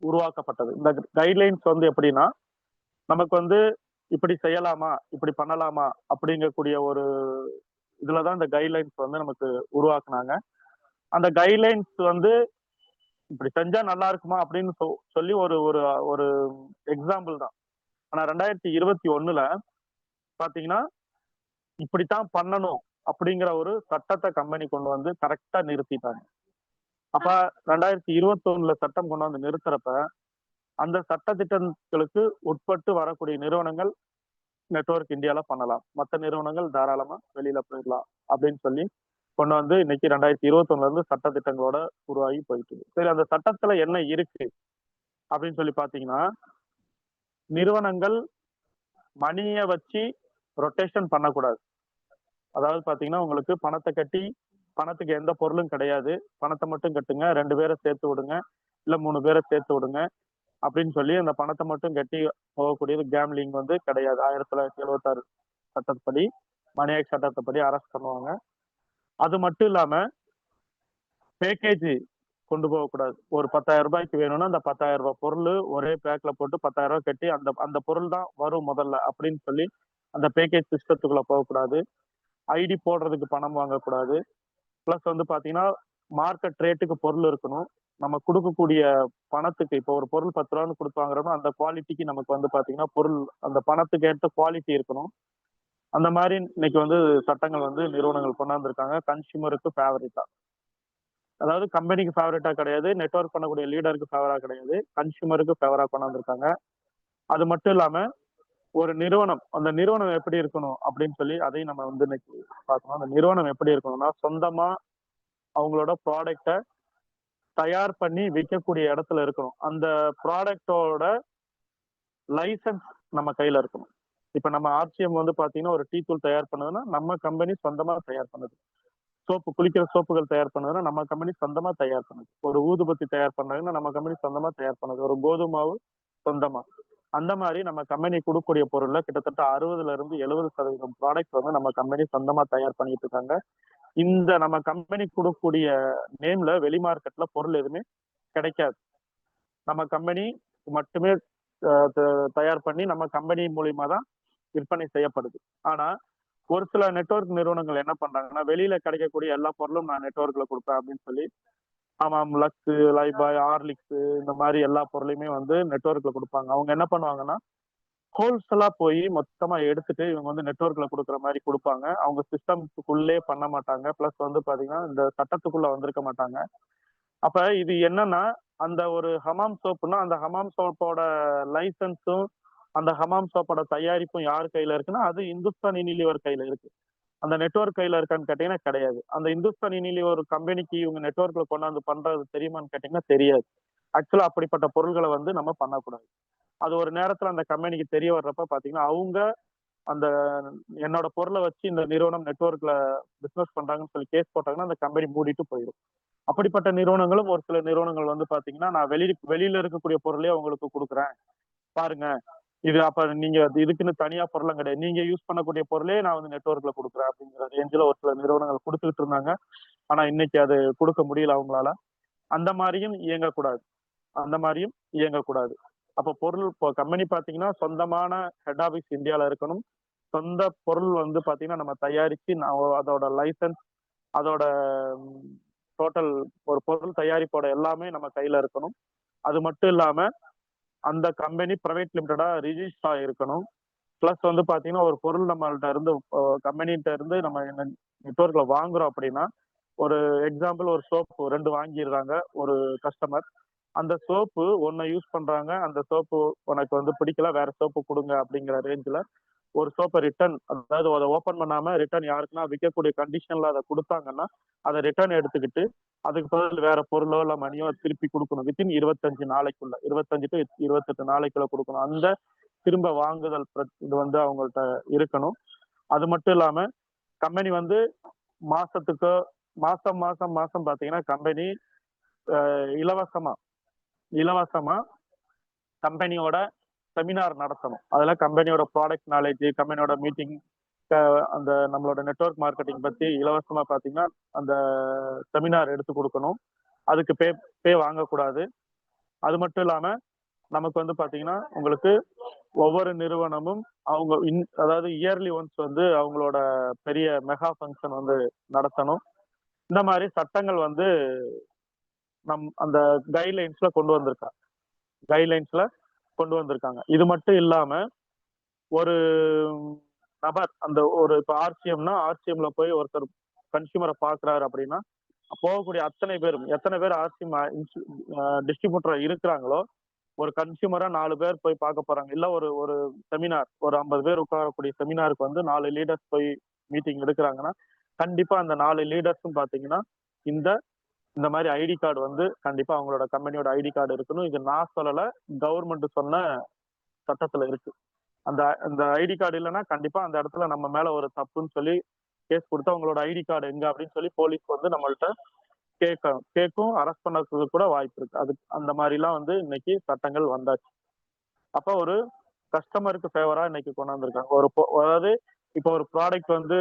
[SPEAKER 1] உருவாக்கப்பட்டது. இந்த கைட்லைன்ஸ் வந்து எப்படின்னா நமக்கு வந்து இப்படி செய்யலாமா, இப்படி பண்ணலாமா அப்படிங்கக்கூடிய ஒரு இதுலதான் இந்த கைட்லைன்ஸ் வந்து நமக்கு உருவாக்குனாங்க. அந்த கைட்லைன்ஸ் வந்து இப்படி செஞ்சா நல்லா இருக்குமா அப்படின்னு சொல்லி ஒரு ஒரு ஒரு எக்ஸாம்பிள் தான். ஆனா 2021ல பாத்தீங்கன்னா இப்படித்தான் பண்ணணும் அப்படிங்கிற ஒரு சட்டத்தை கம்பெனி கொண்டு வந்து கரெக்டா நிறுத்திட்டாங்க. அப்ப 2021ல சட்டம் கொண்டு வந்து நிறுத்துறப்ப அந்த சட்ட திட்டங்களுக்கு உட்பட்டு வரக்கூடிய நிறுவனங்கள் நெட்வொர்க் இந்தியால பண்ணலாம், மற்ற நிறுவனங்கள் தாராளமா வெளியில போயிடலாம் அப்படின்னு சொல்லி கொண்டு வந்து இன்னைக்கு 2021ல இருந்து சட்ட திட்டங்களோட உருவாகி போயிட்டு இருக்கு. சரி, அந்த சட்டத்துல என்ன இருக்கு அப்படின்னு சொல்லி பாத்தீங்கன்னா நிறுவனங்கள் மணியை வச்சு ரொட்டேஷன் பண்ணக்கூடாது. அதாவது பாத்தீங்கன்னா உங்களுக்கு பணத்தை கட்டி பணத்துக்கு எந்த பொருளும் கிடையாது, பணத்தை மட்டும் கட்டுங்க, 2 பேரை சேர்த்து விடுங்க இல்ல 3 பேரை சேர்த்து விடுங்க அப்படின்னு சொல்லி அந்த பணத்தை மட்டும் கட்டி போகக்கூடியது கேம்லிங் வந்து கிடையாது. 1976 சட்டப்படி, மணி ஆக்ட் சட்டத்தைப்படி அரெஸ்ட் பண்ணுவாங்க. அது மட்டும் இல்லாம பேக்கேஜ் கொண்டு போகக்கூடாது. ஒரு 10,000 ரூபாய்க்கு வேணும்னா அந்த 10,000 ரூபாய் பொருள் ஒரே பேக்ல போட்டு 10,000 ரூபாய் கட்டி அந்த அந்த பொருள் தான் வரும் முதல்ல அப்படின்னு சொல்லி அந்த பேக்கேஜ் சிஸ்டத்துக்குள்ள போகக்கூடாது. ஐடி போடுறதுக்கு பணம் வாங்கக்கூடாது. பிளஸ் வந்து பாத்தீங்கன்னா மார்க்கெட் ரேட்டுக்கு பொருள் இருக்கணும். நம்ம கொடுக்கக்கூடிய பணத்துக்கு இப்போ ஒரு பொருள் 10 ரூபான்னு கொடுத்து வாங்குறோம்னா அந்த குவாலிட்டிக்கு நமக்கு வந்து பாத்தீங்கன்னா பொருள் அந்த பணத்துக்கு ஏற்ற குவாலிட்டி இருக்கணும். அந்த மாதிரி இன்னைக்கு வந்து சட்டங்கள் வந்து நிறுவனங்கள் கொண்டாந்துருக்காங்க கன்சியூமருக்கு ஃபேவரட்டா. அதாவது கம்பெனிக்கு ஃபேவரட்டா கிடையாது, நெட்வொர்க் பண்ணக்கூடிய லீடருக்கு ஃபேவரா கிடையாது, கன்சியூமருக்கு ஃபேவரா கொண்டாந்துருக்காங்க. அது மட்டும் இல்லாம ஒரு நிறுவனம் அந்த நிறுவனம் எப்படி இருக்கணும் அப்படின்னு சொல்லி அதையும் நம்ம வந்து இன்னைக்கு பார்க்கணும். அந்த நிறுவனம் எப்படி இருக்கணும்னா சொந்தமா அவங்களோட ப்ராடக்டை தயார் பண்ணி விற்கக்கூடிய இடத்துல இருக்கணும். அந்த ப்ராடக்டோட லைசன்ஸ் நம்ம கையில இருக்கணும். இப்ப நம்ம ஆர்சிஎம் வந்து பாத்தீங்கன்னா ஒரு டீ தூள் தயார் பண்ணதுன்னா நம்ம கம்பெனி சொந்தமா தயார் பண்ணுது. சோப்பு குளிக்கிற சோப்புகள் தயார் பண்ணதுன்னா நம்ம கம்பெனி சொந்தமா தயார் பண்ணுது. ஒரு ஊதுபத்தி தயார் பண்ணாங்கன்னா நம்ம கம்பெனி சொந்தமா தயார் பண்ணுது. ஒரு கோதுமாவு சொந்தமா. அந்த மாதிரி நம்ம கம்பெனி கொடுக்கக்கூடிய பொருள்ல கிட்டத்தட்ட 60% இருந்து 70% ப்ராடக்ட் வந்து நம்ம கம்பெனி சொந்தமா தயார் பண்ணிட்டு இருக்காங்க. இந்த நம்ம கம்பெனி கொடுக்கக்கூடிய நேம்ல வெளி மார்க்கெட்ல பொருள் எதுவுமே கிடைக்காது. நம்ம கம்பெனி மட்டுமே தயார் பண்ணி நம்ம கம்பெனி மூலியமா தான் விற்பனை செய்யப்படுது. ஆனா ஒரு சில நெட்வொர்க் நிறுவனங்கள் என்ன பண்றாங்கன்னா வெளியில கிடைக்கக்கூடிய எல்லா பொருளும் நான் நெட்வொர்க்ல கொடுப்பேன் அப்படின்னு சொல்லி ஆமாம் லக்ஸ், லைபாய், ஹார்லிக்ஸ் இந்த மாதிரி எல்லா பொருளையுமே வந்து நெட்வொர்க்ல கொடுப்பாங்க. அவங்க என்ன பண்ணுவாங்கன்னா ஹோல்சேலா போய் மொத்தமா எடுத்துட்டு இவங்க வந்து நெட்வொர்க்ல கொடுக்குற மாதிரி கொடுப்பாங்க. அவங்க சிஸ்டம்க்குள்ளே பண்ண மாட்டாங்க. பிளஸ் வந்து பாத்தீங்கன்னா இந்த சட்டத்துக்குள்ள வந்திருக்க மாட்டாங்க. அப்ப இது என்னன்னா அந்த ஒரு ஹமாம் சோப்புனா அந்த ஹமாம் சோப்போட லைசன்ஸும் அந்த ஹமாம் சோப்போட தயாரிப்பும் யார் கையில இருக்குன்னா அது இந்துஸ்தான் யூனிலிவர் கையில இருக்கு. அந்த நெட்வொர்க் கையில இருக்கான்னு கேட்டீங்கன்னா கிடையாது. அந்த இந்துஸ்தான் யூனிலிவர் கம்பெனிக்கு இவங்க நெட்வொர்க்ல கொண்டாந்து பண்றது தெரியுமான்னு கேட்டீங்கன்னா தெரியாது. ஆக்சுவலா அப்படிப்பட்ட பொருள்களை வந்து நம்ம பண்ணக்கூடாது. அது ஒரு நேரத்துல அந்த கம்பெனிக்கு தெரிய வர்றப்ப பாத்தீங்கன்னா அவங்க அந்த என்னோட பொருளை வச்சு இந்த நிறுவனம் நெட்வொர்க்ல பிசினஸ் பண்றாங்கன்னு சொல்லி கேஸ் போட்டாங்கன்னா அந்த கம்பெனி மூடிட்டு போயிடும். அப்படிப்பட்ட நிறுவனங்களும் ஒரு சில நிறுவனங்கள் வந்து பாத்தீங்கன்னா நான் வெளியில இருக்கக்கூடிய பொருளே உங்களுக்கு கொடுக்குறேன் பாருங்க, இது அப்ப நீங்க இதுக்குன்னு தனியா பொருளும் கிடையாது, நீங்க யூஸ் பண்ணக்கூடிய பொருளே நான் வந்து நெட்வொர்க்ல கொடுக்குறேன் அப்படிங்கிற ரேஞ்சில ஒரு சில நிறுவனங்கள் கொடுத்துக்கிட்டு இருந்தாங்க. ஆனா இன்னைக்கு அது கொடுக்க முடியல அவங்களால. அந்த மாதிரியும் இயங்கக்கூடாது. அந்த மாதிரியும் இயங்கக்கூடாது. அப்ப பொருள் இப்போ கம்பெனி பாத்தீங்கன்னா சொந்தமான ஹெட் ஆபீஸ் இந்தியால இருக்கணும். சொந்த பொருள் வந்து பாத்தீங்கன்னா நம்ம தயாரிச்சு அதோட லைசன்ஸ் அதோட டோட்டல் ஒரு பொருள் தயாரிப்போட எல்லாமே நம்ம கையில இருக்கணும். அது மட்டும் இல்லாம அந்த கம்பெனி பிரைவேட் லிமிடெடா ரிஜிஸ்டர் ஆயிருக்கணும். பிளஸ் வந்து பாத்தீங்கன்னா ஒரு பொருள் நம்மள்ட்ட இருந்து கம்பெனிட்ட இருந்து நம்ம நெட்வொர்க்ல வாங்குறோம் அப்படின்னா ஒரு எக்ஸாம்பிள் ஒரு சோப்பு 2 வாங்கிடுறாங்க ஒரு கஸ்டமர். அந்த சோப்பு ஒன்ன யூஸ் பண்றாங்க, அந்த சோப்பு உனக்கு வந்து பிடிக்கல வேற சோப்பு கொடுங்க அப்படிங்கிற ரேஞ்சில ஒரு சோப்பை ரிட்டர்ன் அதாவது அதை ஓப்பன் பண்ணாம ரிட்டர்ன் யாருக்குன்னா விற்கக்கூடிய கண்டிஷன்ல அதை கொடுத்தாங்கன்னா அதை ரிட்டர்ன் எடுத்துக்கிட்டு அதுக்கு பதில் வேற பொருளோ இல்ல மணியோ திருப்பி கொடுக்கணும். வித்தின் 25 நாளைக்குள்ள 25 டு 28 நாளைக்குள்ள கொடுக்கணும். அந்த திரும்ப வாங்குதல் இது வந்து அவங்கள்ட்ட இருக்கணும். அது மட்டும் இல்லாம கம்பெனி வந்து மாசத்துக்கு மாசம் மாசம் மாசம் பாத்தீங்கன்னா கம்பெனி இலவசமா கம்பெனியோட செமினார் நடத்தணும். அதுல கம்பெனியோட ப்ராடக்ட் நாலேஜ், கம்பெனியோட மீட்டிங், அந்த நம்மளோட நெட்வொர்க் மார்க்கெட்டிங் பத்தி இலவசமா பாத்தீங்கன்னா அந்த செமினார் எடுத்து கொடுக்கணும். அதுக்கு பே வாங்கக்கூடாது. அது மட்டும் இல்லாம நமக்கு வந்து பாத்தீங்கன்னா உங்களுக்கு ஒவ்வொரு நிறுவனமும் அவங்க அதாவது இயர்லி ஒன்ஸ் வந்து அவங்களோட பெரிய மெகா ஃபங்க்ஷன் வந்து நடத்தணும். இந்த மாதிரி சட்டங்கள் வந்து அந்த கைட்லைன்ஸ்ல கொண்டு வந்திருக்காங்க. இது மட்டும் இல்லாம ஒரு நபர் அந்த ஒரு இப்ப ஆர்சிஎம்னா ஆர்சிஎம்ல போய் ஒருத்தர் கன்சியூமரை பாக்குறாரு அப்படின்னா போகக்கூடிய அத்தனை பேரும் எத்தனை பேர் ஆர்சிஎம் டிஸ்ட்ரிபியூட்டரா இருக்கிறாங்களோ ஒரு கன்சியூமரா 4 பேர் போய் பார்க்க போறாங்க. இல்ல ஒரு ஒரு செமினார் ஒரு 50 பேர் உட்காரக்கூடிய செமினாருக்கு வந்து 4 லீடர்ஸ் போய் மீட்டிங் எடுக்கிறாங்கன்னா கண்டிப்பா அந்த 4 லீடர்ஸும் பாத்தீங்கன்னா இந்த மாதிரி ஐடி கார்டு வந்து கண்டிப்பா அவங்களோட கம்பெனியோட ஐடி கார்டு இருக்கணும். இது நான் சொல்லல, கவர்மெண்ட் சொன்ன சட்டத்துல இருக்கு. அந்த ஐடி கார்டு இல்லைன்னா கண்டிப்பா அந்த இடத்துல நம்ம மேல ஒரு தப்புன்னு சொல்லி கேஸ் கொடுத்து அவங்களோட ஐடி கார்டு எங்க அப்படின்னு சொல்லி போலீஸ் வந்து நம்மள்ட்ட கேட்கும் அரெஸ்ட் பண்ணதுக்கு கூட வாய்ப்பு இருக்கு. அது அந்த மாதிரிலாம் வந்து இன்னைக்கு சட்டங்கள் வந்தாச்சு. அப்ப ஒரு கஸ்டமருக்கு ஃபேவரா இன்னைக்கு கொண்டாந்துருக்காங்க. அதாவது இப்போ ஒரு ப்ராடக்ட் வந்து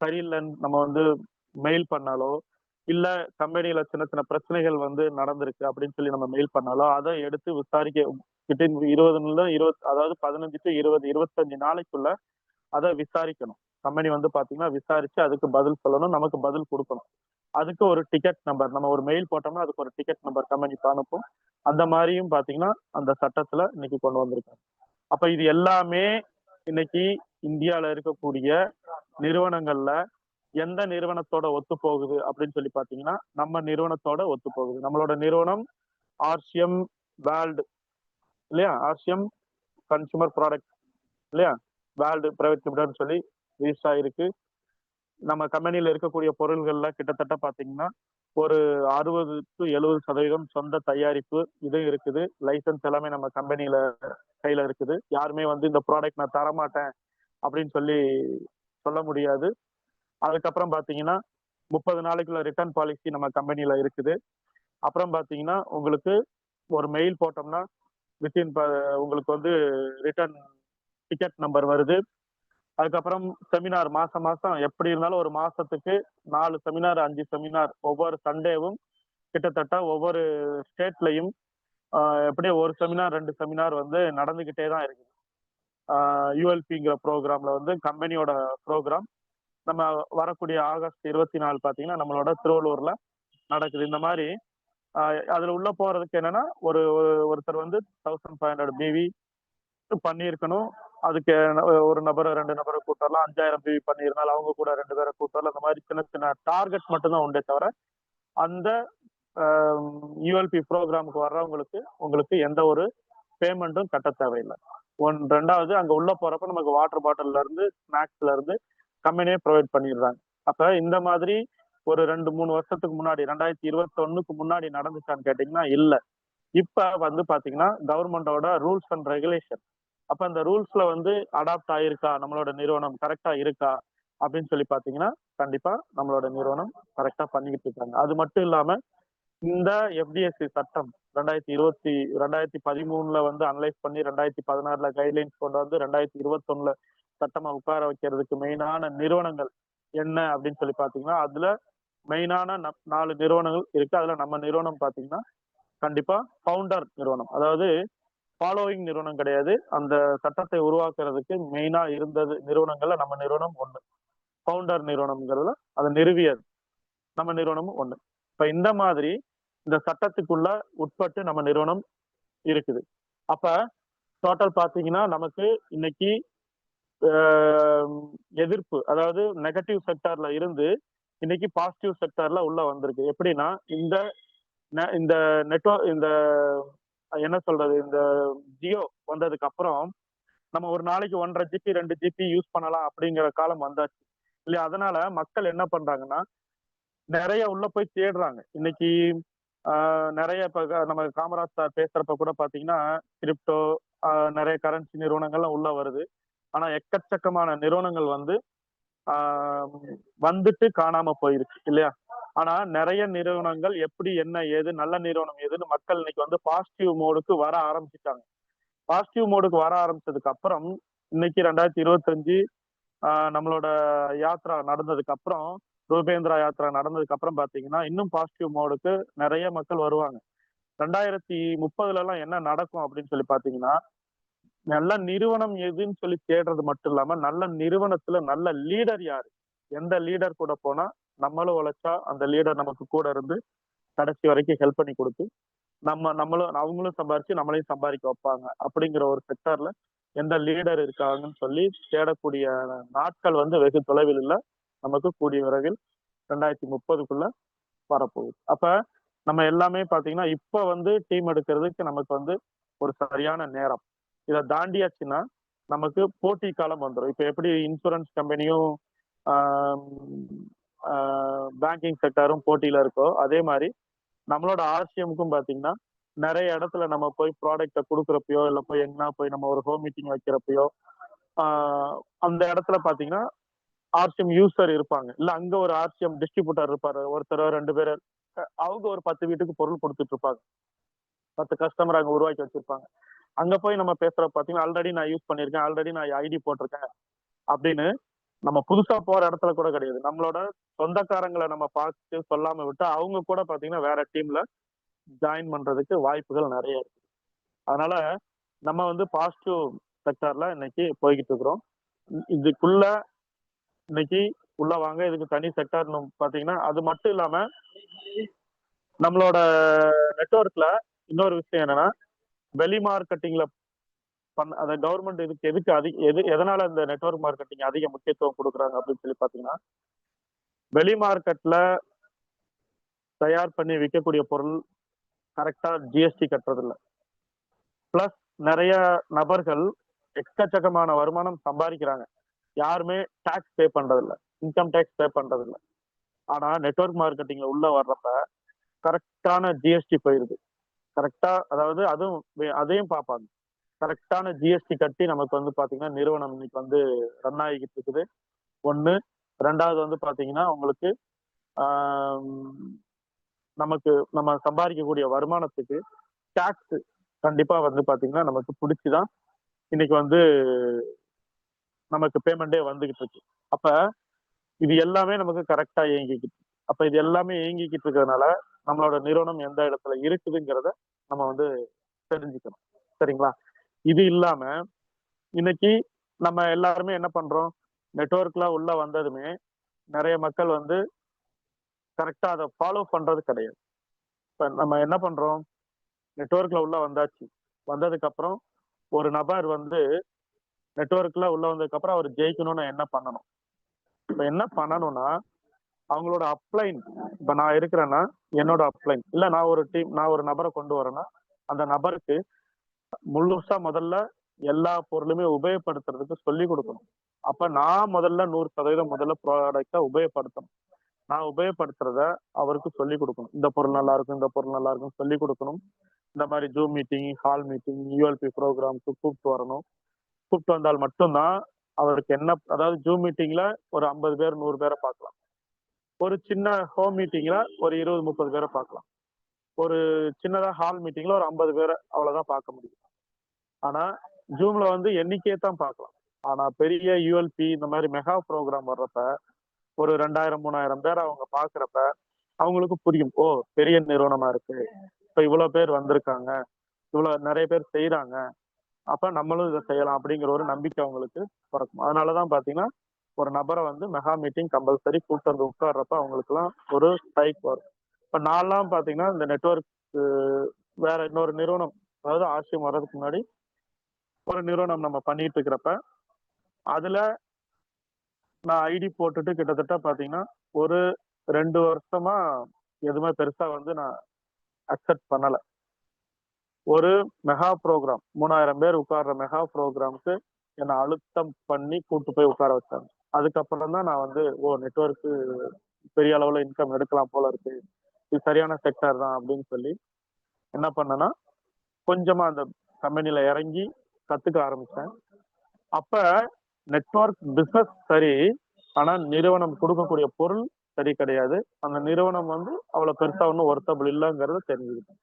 [SPEAKER 1] சரியில்லைன்னு நம்ம வந்து மெயில் பண்ணாலோ, இல்ல கம்பெனில சின்ன சின்ன பிரச்சனைகள் வந்து நடந்திருக்கு அப்படின்னு சொல்லி நம்ம மெயில் பண்ணாலோ, அதை எடுத்து விசாரிக்க வித்தின் 20 அதாவது 15 to 20, 25 நாளைக்குள்ள அதை விசாரிக்கணும். கம்பெனி வந்து பாத்தீங்கன்னா விசாரிச்சு அதுக்கு பதில் சொல்லணும், நமக்கு பதில் கொடுக்கணும். அதுக்கு ஒரு டிக்கெட் நம்பர், நம்ம ஒரு மெயில் போட்டோம்னா அதுக்கு ஒரு டிக்கெட் நம்பர் கம்பெனி அனுப்பும். அந்த மாதிரியும் பாத்தீங்கன்னா அந்த சட்டத்துல இன்னைக்கு கொண்டு வந்திருக்காங்க. அப்ப இது எல்லாமே இன்னைக்கு இந்தியால இருக்கக்கூடிய நிறுவனங்கள்ல எந்த நிறுவனத்தோட ஒத்து போகுது அப்படின்னு சொல்லி பாத்தீங்கன்னா நம்ம நிறுவனத்தோட ஒத்து போகுது. நம்மளோட நிறுவனம் ஆர்சிஎம் வேர்ல்டு இல்லையா, ஆர்சிஎம் கன்சூமர் ப்ராடக்ட் இல்லையா, வேர்ல்டு பிரைவேட் லிமிடெட்னு சொல்லி ரிஜிஸ்டர் ஆயிருக்கு. நம்ம கம்பெனியில இருக்கக்கூடிய பொருள்கள்ல கிட்டத்தட்ட பாத்தீங்கன்னா ஒரு 60 to 70% சொந்த தயாரிப்பு இது இருக்குது. லைசன்ஸ் எல்லாமே நம்ம கம்பெனியில கையில இருக்குது. யாருமே வந்து இந்த ப்ராடக்ட் நான் தரமாட்டேன் அப்படின்னு சொல்லி சொல்ல முடியாது. அதுக்கப்புறம் பாத்தீங்கன்னா 30 நாளைக்குள்ள ரிட்டர்ன் பாலிசி நம்ம கம்பெனியில இருக்குது. அப்புறம் பாத்தீங்கன்னா உங்களுக்கு ஒரு மெயில் போட்டோம்னா வித்தின் உங்களுக்கு வந்து ரிட்டர்ன் டிக்கெட் நம்பர் வருது. அதுக்கப்புறம் செமினார் மாசம் மாசம் எப்படி இருந்தாலும் ஒரு மாசத்துக்கு 4 செமினார் 5 செமினார் ஒவ்வொரு சண்டேவும் கிட்டத்தட்ட ஒவ்வொரு ஸ்டேட்லயும் எப்படியே ஒரு செமினார் 2 செமினார் வந்து நடந்துகிட்டே தான் இருக்குது. யூஎல்பிங்கிற ப்ரோக்ராம்ல வந்து கம்பெனியோட ப்ரோக்ராம் நம்ம வரக்கூடிய ஆகஸ்ட் 24 பாத்தீங்கன்னா நம்மளோட திருவள்ளூர்ல நடக்குது. இந்த மாதிரி அதுல உள்ள போறதுக்கு என்னன்னா ஒருத்தர் வந்து 1500 பிவி பண்ணியிருக்கணும். அதுக்கு ஒரு நபரை 2 நபரை கூட்டலாம். 5000 பிவி பண்ணியிருந்தாலும் அவங்க கூட 2 பேரை கூட்டலாம். அந்த மாதிரி சின்ன சின்ன டார்கெட் மட்டும்தான் உண்டே தவிர அந்த யூஎல்பி ப்ரோக்ராமுக்கு வர்றவங்களுக்கு உங்களுக்கு எந்த ஒரு பேமெண்ட்டும் கட்ட தேவையில்லை. ரெண்டாவது அங்க உள்ள போறப்ப நமக்கு வாட்டர் பாட்டில்ல இருந்து ஸ்நாக்ஸ்ல இருந்து கம்பெனியே ப்ரொவைட் பண்ணிடுறாங்க. அப்ப இந்த மாதிரி ஒரு 2-3 வருஷத்துக்கு முன்னாடி 2021க்கு முன்னாடி நடந்துச்சான்னு கேட்டீங்கன்னா இல்ல. இப்ப வந்து பாத்தீங்கன்னா கவர்மெண்டோட ரூல்ஸ் அண்ட் ரெகுலேஷன், அப்ப அந்த ரூல்ஸ்ல வந்து அடாப்ட் ஆயிருக்கா, நம்மளோட நிறுவனம் கரெக்டா இருக்கா அப்படின்னு சொல்லி பாத்தீங்கன்னா கண்டிப்பா நம்மளோட நிறுவனம் கரெக்டா பண்ணிக்கிட்டு இருக்காங்க. அது மட்டும் இல்லாம இந்த எஃப்டிஎஸ்சி சட்டம் 2013ல வந்து அனலைஸ் பண்ணி 2016ல கைட்லைன்ஸ் கொண்டு வந்து 2021ல சட்டமா உட்கார வைக்கிறதுக்கு மெயினான நிறுவனங்கள் என்ன அப்படின்னு சொல்லி பாத்தீங்கன்னா அதுல மெயினான 4 நிறுவனங்கள் இருக்கு. அதுல நம்ம நிறுவனம் பாத்தீங்கன்னா கண்டிப்பா ஃபவுண்டர் நிறுவனம், அதாவது ஃபாலோவிங் நிறுவனம் கிடையாது. அந்த சட்டத்தை உருவாக்குறதுக்கு மெயினா இருந்தது நிறுவனங்கள்ல நம்ம நிறுவனம் ஒண்ணு. ஃபவுண்டர் நிறுவனம்ங்கிறதுல அதை நிறுவியது நம்ம நிறுவனமும் ஒண்ணு. இப்ப இந்த மாதிரி இந்த சட்டத்துக்குள்ள உட்பட்டு நம்ம நிறுவனம் இருக்குது. அப்ப டோட்டல் பாத்தீங்கன்னா நமக்கு இன்னைக்கு எதிர்ப்பு, அதாவது நெகட்டிவ் செக்டார்ல இருந்து இன்னைக்கு பாசிட்டிவ் செக்டார்ல உள்ள வந்திருக்கு. எப்படின்னா இந்த இந்த நெட்வொர்க் இந்த என்ன சொல்றது இந்த ஜியோ வந்ததுக்கு அப்புறம் நம்ம ஒரு நாளைக்கு 1.5 GB 2 GB யூஸ் பண்ணலாம் அப்படிங்கிற காலம் வந்தாச்சு இல்லையா. அதனால மக்கள் என்ன பண்றாங்கன்னா நிறைய உள்ள போய் தேடுறாங்க. இன்னைக்கு நிறைய இப்ப நம்ம காமராஜ் சார் பேசுறப்ப கூட பாத்தீங்கன்னா கிரிப்டோ நிறைய கரன்சி நிறுவனங்கள்லாம் உள்ள வருது. ஆனா எக்கச்சக்கமான நிறுவனங்கள் வந்து வந்துட்டு காணாம போயிருக்கு இல்லையா. ஆனா நிறைய நிறுவனங்கள் எப்படி என்ன ஏது நல்ல நிறுவனம் எதுன்னு மக்கள் இன்னைக்கு வந்து பாசிட்டிவ் மோடுக்கு வர ஆரம்பிச்சுட்டாங்க. பாசிட்டிவ் மோடுக்கு வர ஆரம்பிச்சதுக்கு அப்புறம் இன்னைக்கு 2025 நம்மளோட யாத்ரா நடந்ததுக்கு அப்புறம், ரூபேந்திரா யாத்ரா நடந்ததுக்கு அப்புறம் பாத்தீங்கன்னா இன்னும் பாசிட்டிவ் மோடுக்கு நிறைய மக்கள் வருவாங்க. 2030ல எல்லாம் என்ன நடக்கும் அப்படின்னு சொல்லி பாத்தீங்கன்னா நல்ல நிறுவனம் எதுன்னு சொல்லி தேடுறது மட்டும் இல்லாம நல்ல நிறுவனத்துல நல்ல லீடர் யாரு, எந்த லீடர் கூட போனா நம்மளும் உழைச்சா அந்த லீடர் நமக்கு கூட இருந்து கடைசி வரைக்கும் ஹெல்ப் பண்ணி கொடுத்து நம்மளும் அவங்களும் சம்பாரிச்சு நம்மளையும் சம்பாதிக்க வைப்பாங்க அப்படிங்கிற ஒரு செக்டர்ல எந்த லீடர் இருக்காங்கன்னு சொல்லி தேடக்கூடிய நாட்கள் வந்து வெகு தொலைவில் இல்லை, நமக்கு கூடிய விரைவில் 2030க்குள்ள வரப்போகுது. அப்ப நம்ம எல்லாமே பாத்தீங்கன்னா இப்ப வந்து டீம் எடுக்கிறதுக்கு நமக்கு வந்து ஒரு சரியான நேரம். இதை தாண்டியாச்சுன்னா நமக்கு போட்டி காலம் வந்துடும். இப்ப எப்படி இன்சூரன்ஸ் கம்பெனியும் பேங்கிங் செக்டரும் போட்டியில இருக்கோ அதே மாதிரி நம்மளோட ஆர்சிஎம்க்கும் பாத்தீங்கன்னா நிறைய இடத்துல நம்ம போய் ப்ராடக்ட கொடுக்குறப்பயோ இல்ல போய் எங்கன்னா போய் நம்ம ஒரு ஹோம் மீட்டிங் வைக்கிறப்பயோ அந்த இடத்துல பாத்தீங்கன்னா ஆர்சிஎம் யூசர் இருப்பாங்க, இல்ல அங்க ஒரு ஆர்சிஎம் டிஸ்ட்ரிபியூட்டர் இருப்பாரு, ஒருத்தர் 2 பேர், அவங்க ஒரு 10 வீட்டுக்கு பொருள் கொடுத்துட்டு இருப்பாங்க, 10 கஸ்டமர் அங்க உருவாக்கி வச்சிருப்பாங்க. அங்க போய் நம்ம பேசுற பாத்தீங்கன்னா ஆல்ரெடி நான் யூஸ் பண்ணிருக்கேன், ஆல்ரெடி நான் ஐடி போட்டிருக்கேன், அப்படின்னு நம்ம புதுசா போற இடத்துல கூட கிடையாது. நம்மளோட சொந்தக்காரங்களை நம்ம பார்த்து சொல்லாம விட்டா அவங்க கூட பாத்தீங்கன்னா வேற டீம்ல ஜாயின் பண்றதுக்கு வாய்ப்புகள் நிறைய இருக்கு. அதனால நம்ம வந்து பாசிட்டிவ் செக்டார்ல இன்னைக்கு போய்கிட்டு இருக்கிறோம். இதுக்குள்ள இன்னைக்கு உள்ள வாங்க, இதுக்கு தனி செக்டார்னு பாத்தீங்கன்னா அது மட்டும் இல்லாம நம்மளோட நெட்வொர்க்ல இன்னொரு விஷயம் என்னன்னா, வெளி மார்க்கெட்டிங்ல அந்த கவர்மெண்ட் இதுக்கு எதுக்கு எதனால இந்த நெட்வொர்க் மார்க்கெட்டிங் அதிக முக்கியத்துவம் கொடுக்குறாங்க அப்படின்னு சொல்லி பாத்தீங்கன்னா, வெளி மார்க்கெட்ல தயார் பண்ணி விற்கக்கூடிய பொருள் கரெக்டா ஜிஎஸ்டி கட்டுறது இல்ல. பிளஸ் நிறைய நபர்கள் எக்கச்சக்கமான வருமானம் சம்பாதிக்கிறாங்க, யாருமே டாக்ஸ் பே பண்றது இல்ல, இன்கம் டாக்ஸ் பே பண்றது இல்ல. ஆனா நெட்வொர்க் மார்க்கெட்டிங்ல உள்ள வர்றப்ப கரெக்டான ஜிஎஸ்டி போயிருது. கரெக்டா, அதாவது அதையும் பார்ப்பாங்க. கரெக்டான ஜிஎஸ்டி கட்டி நமக்கு வந்து பாத்தீங்கன்னா நிறுவனம் இன்னைக்கு வந்து ரன் ஆகிக்கிட்டு இருக்குது. ஒண்ணு. ரெண்டாவது வந்து பாத்தீங்கன்னா உங்களுக்கு நமக்கு நம்ம சம்பாதிக்கக்கூடிய வருமானத்துக்கு டாக்ஸ் கண்டிப்பா வந்து பாத்தீங்கன்னா நமக்கு பிடிச்சுதான் இன்னைக்கு வந்து நமக்கு பேமெண்டே வந்துகிட்டு இருக்கு. அப்ப இது எல்லாமே நமக்கு கரெக்டா இயங்கிக்கிட்டு, அப்ப இது எல்லாமே இயங்கிக்கிட்டு இருக்கிறதுனால நம்மளோட நிறுவனம் எந்த இடத்துல இருக்குதுங்கிறத நம்ம வந்து தெரிஞ்சுக்கணும். சரிங்களா? இது இல்லாம இன்னைக்கு நம்ம எல்லாருமே என்ன பண்றோம், நெட்வொர்க்ல உள்ள வந்ததுமே நிறைய மக்கள் வந்து கரெக்டா அதை ஃபாலோ பண்றது கிடையாது. இப்ப நம்ம என்ன பண்றோம், நெட்வொர்க்ல உள்ள வந்தாச்சு, வந்ததுக்கு அப்புறம் ஒரு நபர் வந்து நெட்வொர்க்ல உள்ள வந்ததுக்கு அப்புறம் அவர் ஜெயிக்கணும்னு என்ன பண்ணணும்? இப்ப என்ன பண்ணணும்னா, அவங்களோட அப்ளைன், இப்ப நான் இருக்கிறேன்னா என்னோட அப்ளைன் இல்ல, நான் ஒரு நபரை கொண்டு வரேன்னா அந்த நபருக்கு முழுசா முதல்ல எல்லா பொருளுமே உபயோகப்படுத்துறதுக்கு சொல்லி கொடுக்கணும். அப்ப நான் முதல்ல 100% முதல்ல ப்ராடக்டை உபயோகப்படுத்தணும். நான் உபயோகப்படுத்துறத அவருக்கு சொல்லி கொடுக்கணும். இந்த பொருள் நல்லா இருக்கும், இந்த பொருள் நல்லா இருக்கும் சொல்லி கொடுக்கணும். இந்த மாதிரி zoom meeting, hall meeting, ULP ப்ரோக்ராம்க்கு கூப்பிட்டு வரணும். கூப்பிட்டு வந்தால் மட்டும்தான் அவருக்கு என்ன, அதாவது ஜூம் மீட்டிங்ல ஒரு 50 பேர் 100 பேரை பார்க்கலாம். ஒரு சின்ன ஹோம் மீட்டிங்ல ஒரு 20-30 பேரை பார்க்கலாம். ஒரு சின்னதா ஹால் மீட்டிங்ல ஒரு 50 பேரை அவ்வளவுதான் பார்க்க முடியும். ஆனா ஜூம்ல வந்து எண்ணிக்கையை தான் பார்க்கலாம். ஆனா பெரிய யூஎல்பி இந்த மாதிரி மெகா ப்ரோக்ராம் வர்றப்ப ஒரு 2000-3000 பேரை அவங்க பாக்குறப்ப அவங்களுக்கு புரியும், ஓ பெரிய நிறுவனமா இருக்கு, இப்ப இவ்வளவு பேர் வந்திருக்காங்க, இவ்வளவு நிறைய பேர் செய்யறாங்க, அப்ப நம்மளும் இதை செய்யலாம் அப்படிங்கிற ஒரு நம்பிக்கை அவங்களுக்கு பிறக்கும். அதனாலதான் பாத்தீங்கன்னா ஒரு நபரை வந்து மெகா மீட்டிங் கம்பல்சரி கூட்டு வந்து உட்கார்றப்ப அவங்களுக்கு எல்லாம் ஒரு ஸ்ட்ரைக் வரும். இப்ப நான்லாம் பாத்தீங்கன்னா இந்த நெட்வொர்க் வேற இன்னொரு நிறுவனம், அதாவது ஆர்சிஎம் வர்றதுக்கு முன்னாடி ஒரு நிறுவனம் நம்ம பண்ணிட்டு இருக்கிறப்ப அதுல நான் ஐடி போட்டுட்டு கிட்டத்தட்ட பாத்தீங்கன்னா ஒரு 2 வருஷமா எதுவுமே பெருசா வந்து நான் அக்செப்ட் பண்ணல. ஒரு மெகா ப்ரோக்ராம் 3000 பேர் உட்கார்ற மெகா ப்ரோக்ராமுக்கு என்னை அழுத்தம் பண்ணி கூட்டு போய் உட்கார வச்சாங்க. அதுக்கப்புறம் தான் நான் வந்து நெட்வொர்க்கு பெரிய அளவுல இன்கம் எடுக்கலாம் போல இருக்கு, இது சரியான செக்டர் தான் அப்படின்னு சொல்லி என்ன பண்ணேன்னா கொஞ்சமா அந்த கம்பெனில இறங்கி கத்துக்க ஆரம்பிச்சேன். அப்ப நெட்வொர்க் பிசினஸ் சரி, ஆனா நிறுவனம் கொடுக்கக்கூடிய பொருள் சரி கிடையாது, அந்த நிறுவனம் வந்து அவ்வளவு பெருசா ஒன்றும் ஒர்த்தபிள் இல்லைங்கிறத தெரிஞ்சுக்கிட்டேன்.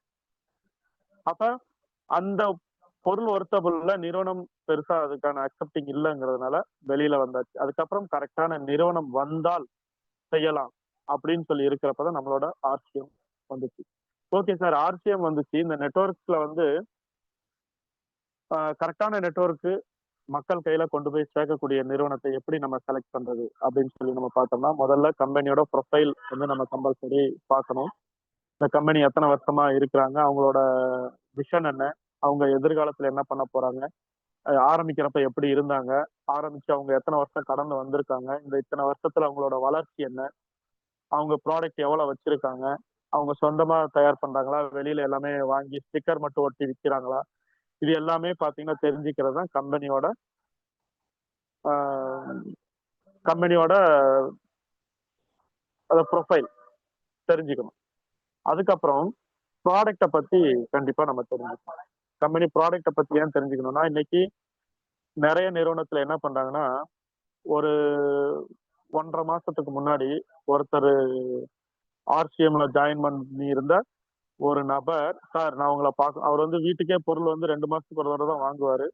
[SPEAKER 1] அப்ப அந்த பொருள் ஒர்த்தபிள் இல்ல, நிறுவனம் பெருசா அதுக்கான அக்செப்டிங் இல்லைங்கிறதுனால வெளியில வந்தாச்சு. அதுக்கப்புறம் கரெக்டான நிறுவனம் வந்தால் செய்யலாம் அப்படின்னு சொல்லி இருக்கிறப்பதான் நம்மளோட ஆர்சிஎம் வந்துச்சு. ஓகே சார், ஆர்சிஎம் வந்துச்சு, இந்த நெட்வொர்க்ஸ்ல வந்து கரெக்டான நெட்வொர்க்கு மக்கள் கையில கொண்டு போய் சேர்க்கக்கூடிய நிறுவனத்தை எப்படி நம்ம செலக்ட் பண்றது அப்படின்னு சொல்லி நம்ம பார்த்தோம்னா, முதல்ல கம்பெனியோட ப்ரொஃபைல் வந்து நம்ம கம்பல்சரி பார்க்கணும். இந்த கம்பெனி எத்தனை வருஷமா இருக்கிறாங்க, அவங்களோட விஷன் என்ன, அவங்க எதிர்காலத்துல என்ன பண்ண போறாங்க, ஆரம்பிக்கிறப்ப எப்படி இருந்தாங்க, ஆரம்பிச்சு அவங்க எத்தனை வருஷம் கடந்து வந்திருக்காங்க, இந்த இத்தனை வருஷத்துல அவங்களோட வளர்ச்சி என்ன, அவங்க ப்ராடக்ட் எவ்வளவு வச்சிருக்காங்க, அவங்க சொந்தமா தயார் பண்றாங்களா, வெளியில எல்லாமே வாங்கி ஸ்டிக்கர் மட்டும் ஒட்டி விற்கிறாங்களா, இது எல்லாமே பாத்தீங்கன்னா தெரிஞ்சுக்கிறது தான் கம்பெனியோட ப்ரொஃபைல் தெரிஞ்சுக்கணும். அதுக்கப்புறம் ப்ராடக்டை பத்தி கண்டிப்பா நம்ம தெரிஞ்சுக்கணும். கம்பெனி ப்ராடக்டை பத்தி ஏன் தெரிஞ்சுக்கணும்னா, இன்னைக்கு நிறைய நிறுவனத்துல என்ன பண்றாங்கன்னா, ஒரு 1.5 மாசத்துக்கு முன்னாடி ஒருத்தர் ஆர்சிஎம்ல ஜாயின் பண்ணி இருந்த ஒரு நபர், சார் நான் உங்களை அவர் வந்து வீட்டுக்கே பொருள் வந்து 2 மாசத்துக்கு ஒரு தடவை தான் வாங்குவாரு,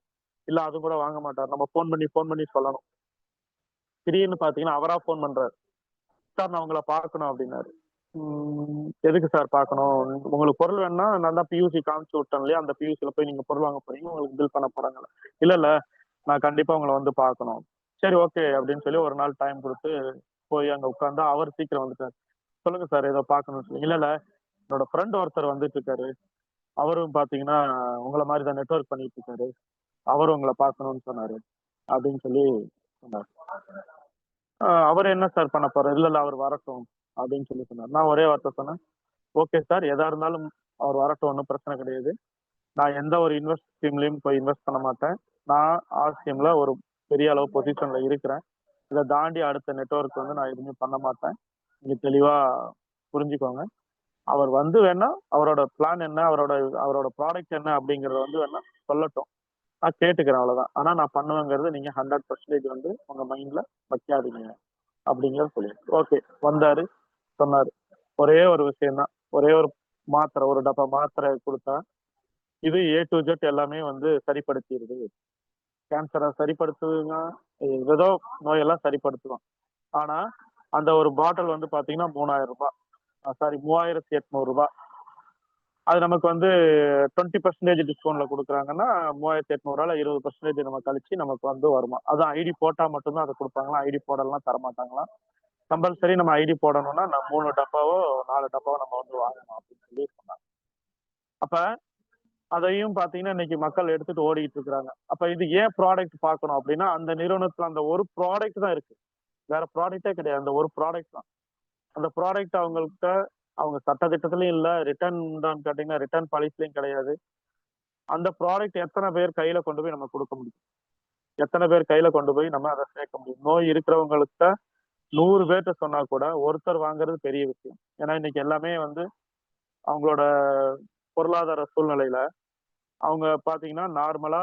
[SPEAKER 1] இல்ல அது கூட வாங்க மாட்டார், நம்ம போன் பண்ணி சொல்லணும். திடீர்னு பாத்தீங்கன்னா அவரா ஃபோன் பண்றாரு. சார் நான் உங்களை பார்க்கணும் அப்படின்னாரு. எதுக்கு சார் பார்க்கணும்? உங்களுக்கு பொருள் வேணும்னா நான் தான் பியூசி காமிச்சு விட்டேன் இல்லையா, அந்த பியூசில போய் நீங்க பொருள் வாங்க போறீங்க, உங்களுக்கு பில் பண்ண போறாங்க. இல்ல இல்ல, நான் கண்டிப்பா உங்களை வந்து பார்க்கணும். சரி ஓகே அப்படின்னு சொல்லி ஒரு நாள் டைம் கொடுத்து போய் அங்க உட்கார்ந்தா அவர் சீக்கிரம் வந்துட்டார். சொல்லுங்க சார் ஏதோ பார்க்கணும்னு சொல்லி. இல்ல இல்ல, என்னோட ஃப்ரெண்ட் ஒருத்தர் வந்துட்டு இருக்காரு, அவரும் பாத்தீங்கன்னா உங்களை மாதிரி தான் நெட்வொர்க் பண்ணிட்டு இருக்காரு, அவரும் உங்களை பார்க்கணும்னு சொன்னாரு அப்படின்னு சொல்லி சொன்னார். அவர் என்ன சார் பண்ண போறாரு? இல்ல இல்ல, அவர் வரட்டும் அப்படின்னு சொல்லி சொன்னார். நான் ஒரே வார்த்தை சொன்னேன், ஓகே சார், எதா இருந்தாலும் அவர் வரட்டும், ஒன்றும் பிரச்சனை கிடையாது. நான் எந்த ஒரு இன்வெஸ்ட் ஸ்கீம்லயும் போய் இன்வெஸ்ட் பண்ண மாட்டேன். நான் ஆர்சிஎம்ல ஒரு பெரிய அளவு பொசிஷன்ல இருக்கிறேன். இதை தாண்டி அடுத்த நெட்வொர்க் வந்து நான் எதுவுமே பண்ண மாட்டேன். நீங்க தெளிவா புரிஞ்சுக்கோங்க. அவர் வந்து வேணா அவரோட பிளான் என்ன, அவரோட அவரோட ப்ராடக்ட் என்ன அப்படிங்கறத வந்து வேணா சொல்லட்டும், நான் கேட்டுக்கிறேன், அவ்வளவுதான். ஆனா நான் பண்ணுவேங்கிறது நீங்க 100% வந்து உங்க மைண்ட்ல வைக்காதீங்க அப்படிங்கறது சொல்லி ஓகே. வந்தாரு, சொன்னாரு. ஒரே ஒரு விஷயம் தான், ஒரே ஒரு மாத்திரை, ஒரு டப்பா மாத்திரை கொடுத்தா இது A to Z எல்லாமே வந்து சரிப்படுத்திடுது. கேன்சரை சரிப்படுத்துதுங்க, ஏதோ நோயெல்லாம் சரிப்படுத்துவோம். ஆனா அந்த ஒரு பாட்டில் வந்து பாத்தீங்கன்னா 3000 ரூபாய், சாரி 3800 ரூபாய். அது நமக்கு வந்து 20% டிஸ்கவுண்ட்ல கொடுக்குறாங்கன்னா 3800 20% நம்ம கழிச்சு நமக்கு வந்து வருமா. அதான் ஐடி போட்டா மட்டும்தான் அதை கொடுப்பாங்களா, ஐடி போடலாம் தரமாட்டாங்களா. கம்பல்சரி நம்ம ஐடி போடணும்னா நம்ம 3 டப்பாவோ 4 டப்பாவோ நம்ம வந்து வாங்கணும் அப்படின்னு சொல்லி சொன்னாங்க. அப்ப அதையும் பாத்தீங்கன்னா இன்னைக்கு மக்கள் எடுத்துட்டு ஓடிட்டு இருக்கிறாங்க. அப்ப இது ஏன் ப்ராடக்ட் பார்க்கணும் அப்படின்னா, அந்த நிறுவனத்துல அந்த ஒரு ப்ராடக்ட் தான் இருக்கு, வேற ப்ராடக்டே கிடையாது. அந்த ஒரு ப்ராடக்ட் தான். அந்த ப்ராடக்ட் அவங்கள்ட்ட அவங்க சட்டத்திட்டத்திலயும் இல்ல, ரிட்டர்ன் தான் கேட்டீங்கன்னா ரிட்டர்ன் பாலிசிலையும் கிடையாது. அந்த ப்ராடக்ட் எத்தனை பேர் கையில கொண்டு போய் நம்ம கொடுக்க முடியும், எத்தனை பேர் கையில கொண்டு போய் நம்ம அதை சேர்க்க முடியும்? நோய் இருக்கிறவங்கள்ட்ட 100 பேர்ட்ட சொன்னா கூட ஒருத்தர் வாங்குறது பெரிய விஷயம். ஏன்னா இன்னைக்கு எல்லாமே வந்து அவங்களோட பொருளாதார சூழ்நிலையில அவங்க பாத்தீங்கன்னா நார்மலா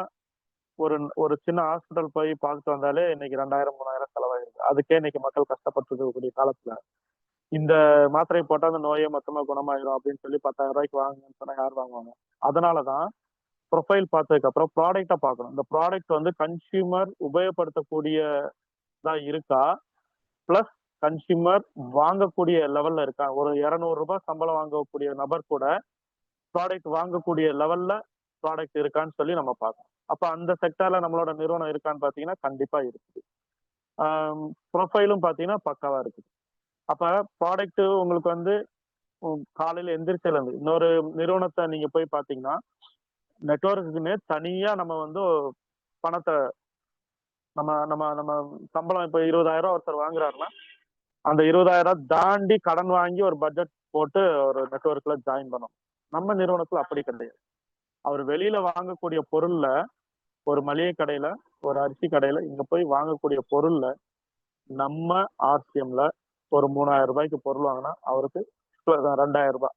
[SPEAKER 1] ஒரு ஒரு சின்ன ஹாஸ்பிட்டல் போய் பார்த்துட்டு வந்தாலே இன்னைக்கு 2000 3000 செலவாயிருக்கு. அதுக்கே இன்னைக்கு மக்கள் கஷ்டப்பட்டு இருக்கக்கூடிய காலத்துல இந்த மாத்திரை போட்டா அந்த நோயை மொத்தமா குணமாயிரும் அப்படின்னு சொல்லி 10,000 ரூபாய்க்கு வாங்குன்னு சொன்னா யார் வாங்குவாங்க? அதனாலதான் ப்ரொஃபைல் பார்த்ததுக்கு அப்புறம் ப்ராடக்டா பார்க்கணும். இந்த ப்ராடக்ட் வந்து கன்சியூமர் உபயோகப்படுத்தக்கூடியதா இருக்கா, பிளஸ் கன்சியூமர் வாங்கக்கூடிய லெவல்ல இருக்கா. ஒரு 200 ரூபாய் சம்பளம் வாங்கக்கூடிய நபர் கூட ப்ராடக்ட் வாங்கக்கூடிய லெவல்ல ப்ராடக்ட் இருக்கான்னு சொல்லி நம்ம பார்க்கணும். அப்ப அந்த செக்டர்ல நம்மளோட நிறுவனம் இருக்கான்னு பாத்தீங்கன்னா கண்டிப்பா இருக்குது. ப்ரொஃபைலும் பாத்தீங்கன்னா பக்காவா இருக்குது. அப்ப ப்ராடக்ட் உங்களுக்கு வந்து காலையில எந்திரிச்சல இருந்து இன்னொரு நிறுவனத்தை நீங்க போய் பாத்தீங்கன்னா நெட்வொர்க்குன்னே தனியா நம்ம வந்து பணத்தை நம்ம நம்ம நம்ம சம்பளம் இப்ப 20,000 ஒருத்தர் வாங்குறாருன்னா அந்த 20,000 தாண்டி கடன் வாங்கி ஒரு பட்ஜெட் போட்டு ஒரு நெட்வொர்க்ல ஜாயின் பண்ணணும். நம்ம நிறுவனத்துல அப்படி கிடையாது. அவர் வெளியில வாங்கக்கூடிய பொருள்ல, ஒரு மளிகை கடையில, ஒரு அரிசி கடையில இங்க போய் வாங்கக்கூடிய பொருள்ல நம்ம ஆர்சிஎம்ல ஒரு 3000 ரூபாய்க்கு பொருள் வாங்கினா அவருக்கு 2000 ரூபாய்,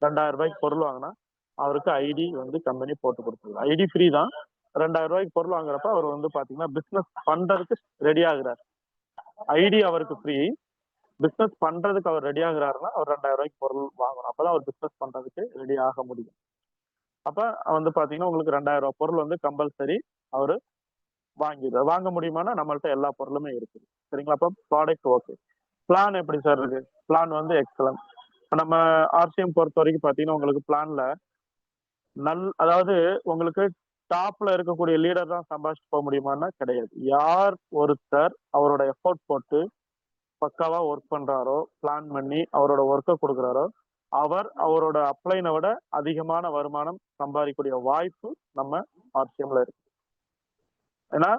[SPEAKER 1] 2000 ரூபாய்க்கு பொருள் வாங்கினா அவருக்கு ஐடி வந்து கம்பெனி போட்டு கொடுத்துருது. ஐடி ஃப்ரீ தான். 2000 ரூபாய்க்கு பொருள் வாங்குறப்ப அவர் வந்து பாத்தீங்கன்னா பிசினஸ் பண்றதுக்கு ரெடி ஆகுறாரு. ஐடி அவருக்கு ஃப்ரீ, பிசினஸ் பண்றதுக்கு அவர் ரெடி ஆகுறாருன்னா அவர் 2000 ரூபாய்க்கு பொருள் வாங்கணும். அப்பதான் அவர் பிசினஸ் பண்றதுக்கு ரெடி ஆக முடியும். அப்ப வந்து பாத்தீங்கன்னா உங்களுக்கு 2000 ரூபாய் பொருள் வந்து கம்பல்சரி அவரு வாங்க முடியுமானா நம்மள்ட்ட எல்லா பொருளுமே இருக்குது. சரிங்களா? அப்ப ப்ராடக்ட் ஓகே. பிளான் எப்படி சார் இருக்கு? பிளான் வந்து எக்ஸலன்ட். நம்ம ஆர்சிஎம் பொறுத்த வரைக்கும் பாத்தீங்கன்னா உங்களுக்கு பிளான்ல அதாவது உங்களுக்கு டாப்ல இருக்கக்கூடிய லீடர் தான் சம்பாதிச்சு போக முடியுமான்னா கிடையாது. யார் ஒருத்தர் அவரோட எஃபோர்ட் போட்டு பக்காவா ஒர்க் பண்றாரோ, பிளான் பண்ணி அவரோட ஒர்க்கை கொடுக்குறாரோ, அவர் அவரோட அப்ளைனை விட அதிகமான வருமானம் சம்பாதிக்கக்கூடிய வாய்ப்பு நம்ம ஆர்சிஎம்ல இருக்கு. ஏன்னா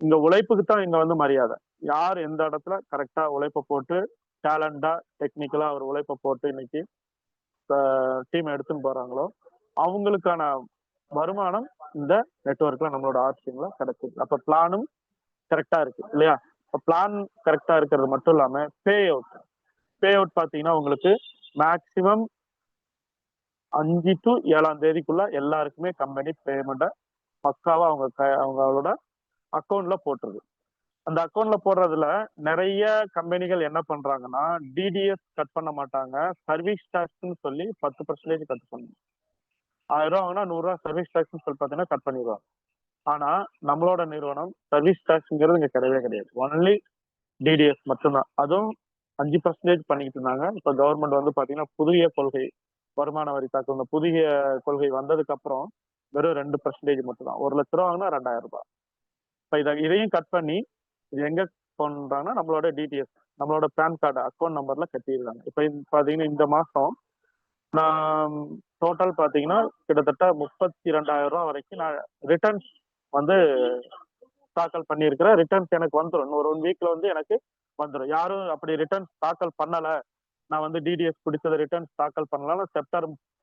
[SPEAKER 1] இங்க உழைப்புக்கு தான் இங்க வந்து மரியாதை. யார் எந்த இடத்துல கரெக்டா உழைப்பை போட்டு டேலண்டா டெக்னிக்கலா அவர் உழைப்பை போட்டு இன்னைக்கு டீம் எடுத்துன்னு போறாங்களோ அவங்களுக்கான வருமானம் இந்த நெட்வொர்க்ல நம்மளோட ஆர்சிஎம்ல கிடைக்குது. அப்ப பிளானும் கரெக்டா இருக்கு இல்லையா? இப்ப பிளான் கரெக்டா இருக்கிறது மட்டும் இல்லாம பே அவுட் பாத்தீங்கன்னா உங்களுக்கு மேக்சிமம் 5 to 7ஆம் தேதிக்குள்ள எல்லாருக்குமே கம்பெனி பேமெண்ட்டை பக்காவா அவங்களோட அக்கௌண்ட்ல போட்டுருது. அந்த அக்கௌண்ட்ல போடுறதுல நிறைய கம்பெனிகள் என்ன பண்றாங்கன்னா டிடிஎஸ் கட் பண்ண மாட்டாங்க, சர்வீஸ் டாக்ஸ்ன்னு சொல்லி 10% கட் பண்ணும். 1000 ரூபா வாங்கினா 100 ரூபா சர்வீஸ் டாக்ஸ்ன்னு சொல்லி பாத்தீங்கன்னா கட் பண்ணிடுவாங்க. ஆனா நம்மளோட நிறுவனம் சர்வீஸ் டாக்ஸ்ங்கிறது இங்க கிடையவே கிடையாது. ஒன்லி டிடிஎஸ் மட்டும்தான். அதுவும் 5% பண்ணிக்கிட்டு இருந்தாங்க. இப்ப கவர்மெண்ட் வந்து பாத்தீங்கன்னா புதிய கொள்கை, வருமான வரி தாக்கம், இந்த புதிய கொள்கை வந்ததுக்கு அப்புறம் வெறும் 2% மட்டும் தான். 1,00,000 வாங்கினா 2,000 ரூபாய். இப்ப இதையும் கட் பண்ணி இது எங்க பண்றாங்கன்னா நம்மளோட டிடிஎஸ், நம்மளோட பேன் கார்டு அக்கௌண்ட் நம்பர்ல கட்டிடுறாங்க. இப்ப பாத்தீங்கன்னா இந்த மாசம் நான் டோட்டல் பாத்தீங்கன்னா கிட்டத்தட்ட 32,000 ரூபாய் வரைக்கும் நான் ரிட்டர்ன்ஸ் வந்து தாக்கல் பண்ணியிருக்கிறேன். ரிட்டர்ன்ஸ் எனக்கு வந்துடும். இன்னொரு 1 வீக்ல வந்து எனக்கு வந்துடும். யாரும் அப்படி ரிட்டர்ன்ஸ் தாக்கல் பண்ணல, நான் வந்து டிடிஎஸ் பிடிச்சத ரிட்டர்ன்ஸ் தாக்கல் பண்ணலாம்,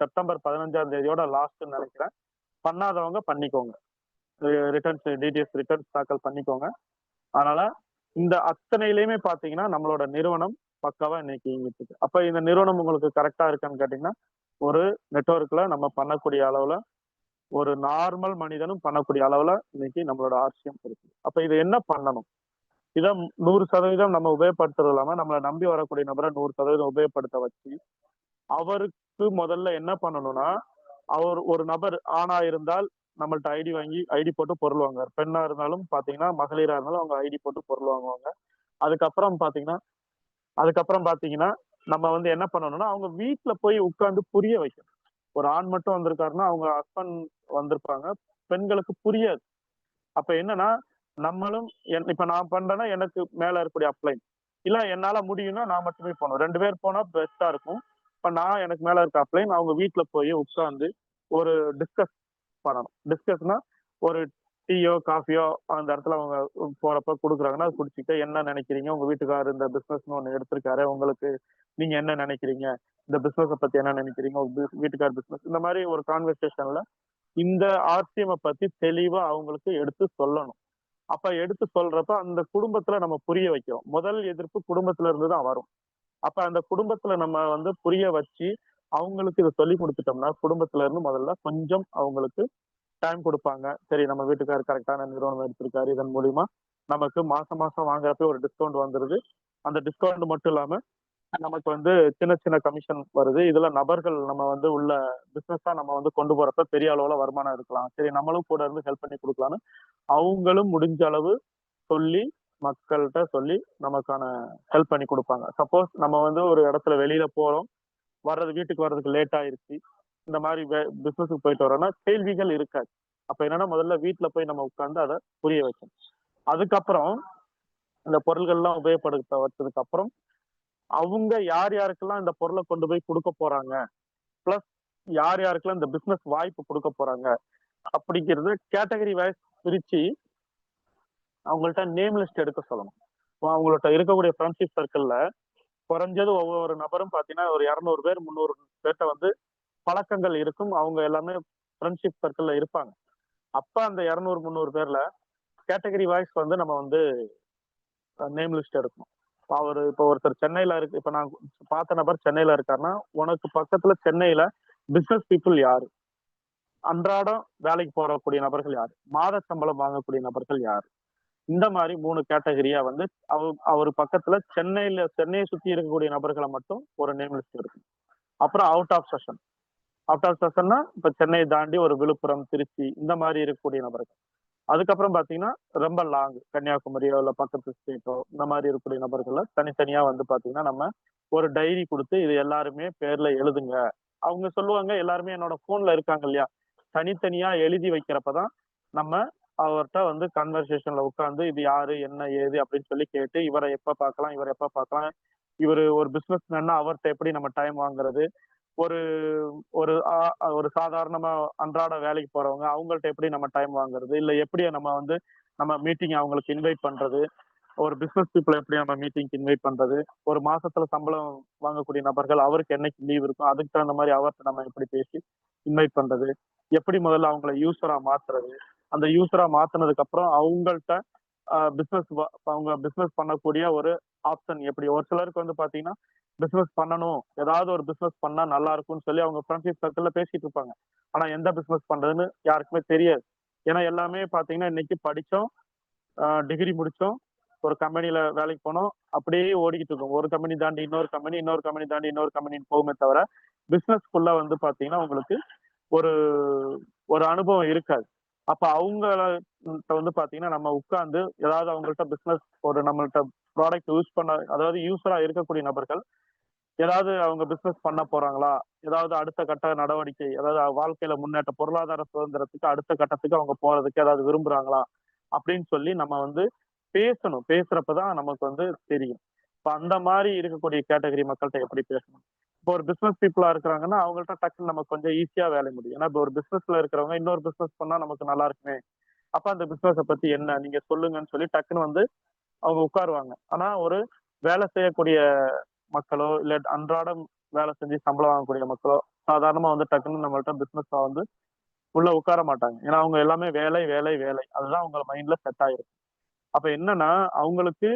[SPEAKER 1] செப்டம்பர் 15ஆம் தேதியோட லாஸ்ட்னு நினைக்கிறேன். பண்ணாதவங்க பண்ணிக்கோங்க, டிடிஎஸ் ரிட்டர்ன்ஸ் தாக்கல் பண்ணிக்கோங்க. அதனால இந்த அத்தனையிலையுமே பாத்தீங்கன்னா நம்மளோட நிறுவனம் பக்காவா இன்னைக்கு இயங்கிட்டு இருக்கு. அப்ப இந்த நிறுவனம் உங்களுக்கு கரெக்டா இருக்கான்னு கேட்டீங்கன்னா, ஒரு நெட்வொர்க்ல நம்ம பண்ணக்கூடிய அளவுல ஒரு நார்மல் மனிதனும் பண்ணக்கூடிய அளவுல இன்னைக்கு நம்மளோட ஆர்சிஎம் இருக்கு. அப்ப இது என்ன பண்ணணும்? இதை 100% நம்ம உபயோகப்படுத்துறது இல்லாம நம்மளை நம்பி வரக்கூடிய நபரை 100% உபயோகப்படுத்த வச்சு அவருக்கு முதல்ல என்ன பண்ணணும்னா, அவர் ஒரு நபர் ஆணா இருந்தால் நம்மள்ட்ட ஐடி வாங்கி ஐடி போட்டு பொருள் வாங்குவார். பெண்ணா இருந்தாலும் பாத்தீங்கன்னா, மகளிரா இருந்தாலும் அவங்க ஐடி போட்டு பொருள் வாங்குவாங்க. அதுக்கப்புறம் பாத்தீங்கன்னா நம்ம வந்து என்ன பண்ணணும்னா அவங்க வீட்டுல போய் உட்கார்ந்து புரிய வைக்கணும். ஒரு ஆண் மட்டும் வந்திருக்காருன்னா அவங்க ஹஸ்பண்ட் வந்திருப்பாங்க, பெண்களுக்கு புரியாது. அப்ப என்னன்னா நம்மளும் இப்ப நான் பண்றேன்னா எனக்கு மேல இருக்கக்கூடிய அப்ளைன் இல்ல என்னால முடியும்னா நான் மட்டுமே போகணும். 2 பேர் போனா பெஸ்டா இருக்கும். இப்ப நான் எனக்கு மேல இருக்க அப்ளைன் அவங்க வீட்டுல போய் உட்கார்ந்து ஒரு டிஸ்கஸ் பண்ணணும். டிஸ்கஸ்னா ஒரு டீயோ காஃபியோ அந்த இடத்துல அவங்க போறப்ப கொடுக்குறாங்கன்னா அது குடிச்சிட்டு என்ன நினைக்கிறீங்க, உங்க வீட்டுக்காரர் இந்த பிசினஸ்னு ஒண்ணு எடுத்திருக்காரு, உங்களுக்கு நீங்க என்ன நினைக்கிறீங்க, இந்த பிசினஸ பத்தி என்ன நினைக்கிறீங்க, உங்க வீட்டுக்கார் பிசினஸ், இந்த மாதிரி ஒரு கான்வர்சேஷன்ல இந்த ஆர்சிஎம் பத்தி தெளிவா அவங்களுக்கு எடுத்து சொல்லணும். அப்ப எடுத்து சொல்றப்ப அந்த குடும்பத்துல நம்ம புரிய வைக்கிறோம். முதல் எதிர்ப்பு குடும்பத்துல இருந்து தான் வரும். அப்ப அந்த குடும்பத்துல நம்ம வந்து புரிய வச்சு அவங்களுக்கு இதை சொல்லி கொடுத்துட்டோம்னா குடும்பத்துல இருந்து முதல்ல கொஞ்சம் அவங்களுக்கு டைம் கொடுப்பாங்க. சரி, நம்ம வீட்டுக்காரர் கரெக்டான நிறுவனம் எடுத்திருக்காரு, இதன் மூலியமா நமக்கு மாசம் மாசம் வாங்குறப்ப ஒரு டிஸ்கவுண்ட் வந்துருது. அந்த டிஸ்கவுண்ட் மட்டும் இல்லாம நமக்கு வந்து சின்ன சின்ன கமிஷன் வருது. இதுல நபர்கள் நம்ம வந்து உள்ள பிசினஸா நம்ம வந்து கொண்டு போறப்ப பெரிய அளவுல வருமானம் இருக்கலாம். சரி, நம்மளும் கூட இருந்து ஹெல்ப் பண்ணி கொடுக்கலாம்னு அவங்களும் முடிஞ்ச அளவு சொல்லி மக்கள்கிட்ட சொல்லி நமக்கான ஹெல்ப் பண்ணி கொடுப்பாங்க. சப்போஸ் நம்ம வந்து ஒரு இடத்துல வெளியில போறோம், வீட்டுக்கு வர்றதுக்கு லேட் ஆயிருச்சு, இந்த மாதிரி பிசினஸுக்கு போயிட்டு வரோம்னா கேள்விகள் இருக்காது. அப்ப என்னன்னா முதல்ல வீட்டுல போய் நம்ம உட்கார்ந்து அதை புரிய வைக்கணும். அதுக்கப்புறம் இந்த பொருள்கள்லாம் உபயோகப்படுத்த வச்சதுக்கு அப்புறம் அவங்க யார் யாருக்கெல்லாம் இந்த பொருளை கொண்டு போய் கொடுக்க போறாங்க, பிளஸ் யார் யாருக்கெல்லாம் இந்த பிசினஸ் வாய்ப்பு கொடுக்க போறாங்க அப்படிங்கிறது கேட்டகரி வைஸ் பிரிச்சு அவங்கள்ட்ட நேம் லிஸ்ட் எடுக்க சொல்லணும். அவங்கள்ட்ட இருக்கக்கூடிய ஃப்ரெண்ட்ஷிப் சர்க்கிள்ல குறைஞ்சது ஒவ்வொரு நபரும் பாத்தீங்கன்னா ஒரு 200 பேர் 300 பேர்ட்ட வந்து பழக்கங்கள் இருக்கும். அவங்க எல்லாமே ஃப்ரெண்ட்ஷிப் சர்க்கிள்ல இருப்பாங்க. அப்ப அந்த 200 300 பேர்ல கேட்டகரி வைஸ் வந்து நம்ம வந்து நேம் லிஸ்ட் எடுக்கணும். இப்ப ஒருத்தர் சென்னையில இருக்கு, இப்ப நான் பார்த்த நபர் சென்னையில இருக்காருன்னா உனக்கு பக்கத்துல சென்னையில பிசினஸ் பீப்புள் யாரு, அன்றாடம் வேலைக்கு போறக்கூடிய நபர்கள் யாரு, மாத சம்பளம் வாங்கக்கூடிய நபர்கள் யாரு, இந்த மாதிரி 3 கேட்டகரியா வந்து அவர் பக்கத்துல சென்னையை சுத்தி இருக்கக்கூடிய நபர்களை மட்டும் ஒரு நேம் லிஸ்ட் இருக்கு. அப்புறம் அவுட் ஆஃப் செஷன்னா இப்ப சென்னையை தாண்டி ஒரு விழுப்புரம், திருச்சி இந்த மாதிரி இருக்கக்கூடிய நபர்கள். அதுக்கப்புறம் பாத்தீங்கன்னா ரொம்ப லாங், கன்னியாகுமரியோ இல்ல பக்கத்து ஸ்டேட்டோ இந்த மாதிரி இருக்கக்கூடிய நபர்கள தனித்தனியா வந்து பாத்தீங்கன்னா நம்ம ஒரு டைரி கொடுத்து இது எல்லாருமே பேர்ல எழுதுங்க. அவங்க சொல்லுவாங்க எல்லாருமே என்னோட போன்ல இருக்காங்க இல்லையா, தனித்தனியா எழுதி வைக்கிறப்பதான் நம்ம அவர்கிட்ட வந்து கன்வர்சேஷன்ல உட்கார்ந்து இது யாரு என்ன ஏது அப்படின்னு சொல்லி கேட்டு இவரை எப்ப பார்க்கலாம், இவரு ஒரு பிசினஸ் மேன்னா அவர்கிட்ட எப்படி நம்ம டைம் வாங்குறது, ஒரு ஒரு ஒரு சாதாரணமா அன்றாட வேலைக்கு போறவங்க அவங்கள்ட்ட எப்படி நம்ம டைம் வாங்குறது, இல்ல எப்படி நம்ம மீட்டிங் அவங்களுக்கு இன்வைட் பண்றது, ஒரு பிசினஸ் பீப்புள் எப்படி நம்ம மீட்டிங்க்கு இன்வைட் பண்றது, ஒரு மாசத்துல சம்பளம் வாங்கக்கூடிய நபர்கள் அவருக்கு என்னைக்கு லீவ் இருக்கும் அதுக்கு தகுந்த மாதிரி அவர்கிட்ட நம்ம எப்படி பேசி இன்வைட் பண்றது, எப்படி முதல்ல அவங்களை யூசரா மாத்துறது, அந்த யூசரா மாத்தினதுக்கு அப்புறம் அவங்கள்ட்ட அவங்க பிசினஸ் பண்ணக்கூடிய ஒரு ஆப்ஷன் எப்படி. ஒரு சிலருக்கு வந்து பாத்தீங்கன்னா பிசினஸ் பண்ணணும், ஏதாவது ஒரு பிசினஸ் பண்ணா நல்லா இருக்கும்னு சொல்லி அவங்க ஃப்ரெண்ட்ஷிப் சர்க்கிள்ல பேசிட்டு இருப்பாங்க. ஆனா எந்த பிசினஸ் பண்றதுன்னு யாருக்குமே தெரியாது. ஏன்னா எல்லாமே பாத்தீங்கன்னா இன்னைக்கு படிச்சோம், டிகிரி முடிச்சோம், ஒரு கம்பெனில வேலைக்கு போனோம், அப்படியே ஓடிக்கிட்டு இருக்கோம். ஒரு கம்பெனி தாண்டி இன்னொரு கம்பெனி தாண்டி இன்னொரு கம்பெனின்னு போகுமே தவிர பிசினஸ்க்குள்ள வந்து பாத்தீங்கன்னா உங்களுக்கு ஒரு ஒரு அனுபவம் இருக்காது. அப்ப அவங்கள்ட்ட வந்து பாத்தீங்கன்னா நம்ம உட்கார்ந்து ஏதாவது அவங்கள்ட்ட பிசினஸ் ஒரு நம்மள்ட்ட ப்ராடக்ட் யூஸ் பண்ண அதாவது யூஸரா இருக்கக்கூடிய நபர்கள் ஏதாவது அவங்க பிசினஸ் பண்ண போறாங்களா, ஏதாவது அடுத்த கட்ட நடவடிக்கை, அதாவது வாழ்க்கையில முன்னேற்ற பொருளாதார சுதந்திரத்துக்கு அடுத்த கட்டத்துக்கு அவங்க போறதுக்கு ஏதாவது விரும்புறாங்களா அப்படின்னு சொல்லி நம்ம வந்து பேசணும். பேசுறப்பதான் நமக்கு வந்து தெரியும். இப்ப அந்த மாதிரி இருக்கக்கூடிய கேட்டகரி மக்கள்கிட்ட எப்படி பேசணும். இப்போ ஒரு பிசினஸ் பீப்புளா இருக்கிறாங்கன்னா அவங்கள்ட்ட டக்குன்னு நமக்கு கொஞ்சம் ஈஸியா வேலை முடியும். ஏன்னா இப்போ ஒரு பிசினஸ்ல இருக்கிறவங்க இன்னொரு பிசினஸ் பண்ணா நமக்கு நல்லா இருக்குமே, அப்ப அந்த பிசினஸ பத்தி என்ன நீங்க சொல்லுங்கன்னு சொல்லி டக்குன்னு வந்து அவங்க உட்காருவாங்க. ஆனா ஒரு வேலை செய்யக்கூடிய மக்களோ, இல்ல அன்றாடம் வேலை செஞ்சு சம்பளம் வாங்கக்கூடிய மக்களோ, சாதாரணமா வந்து டக்குன்னு நம்மள்ட்ட பிசினஸ்ல வந்து உள்ள உட்கார மாட்டாங்க. ஏன்னா அவங்க எல்லாமே வேலை, வேலை, வேலை. அதுதான் அவங்க மைண்ட்ல செட் ஆயிரும். அப்ப என்னன்னா, அவங்களுக்கு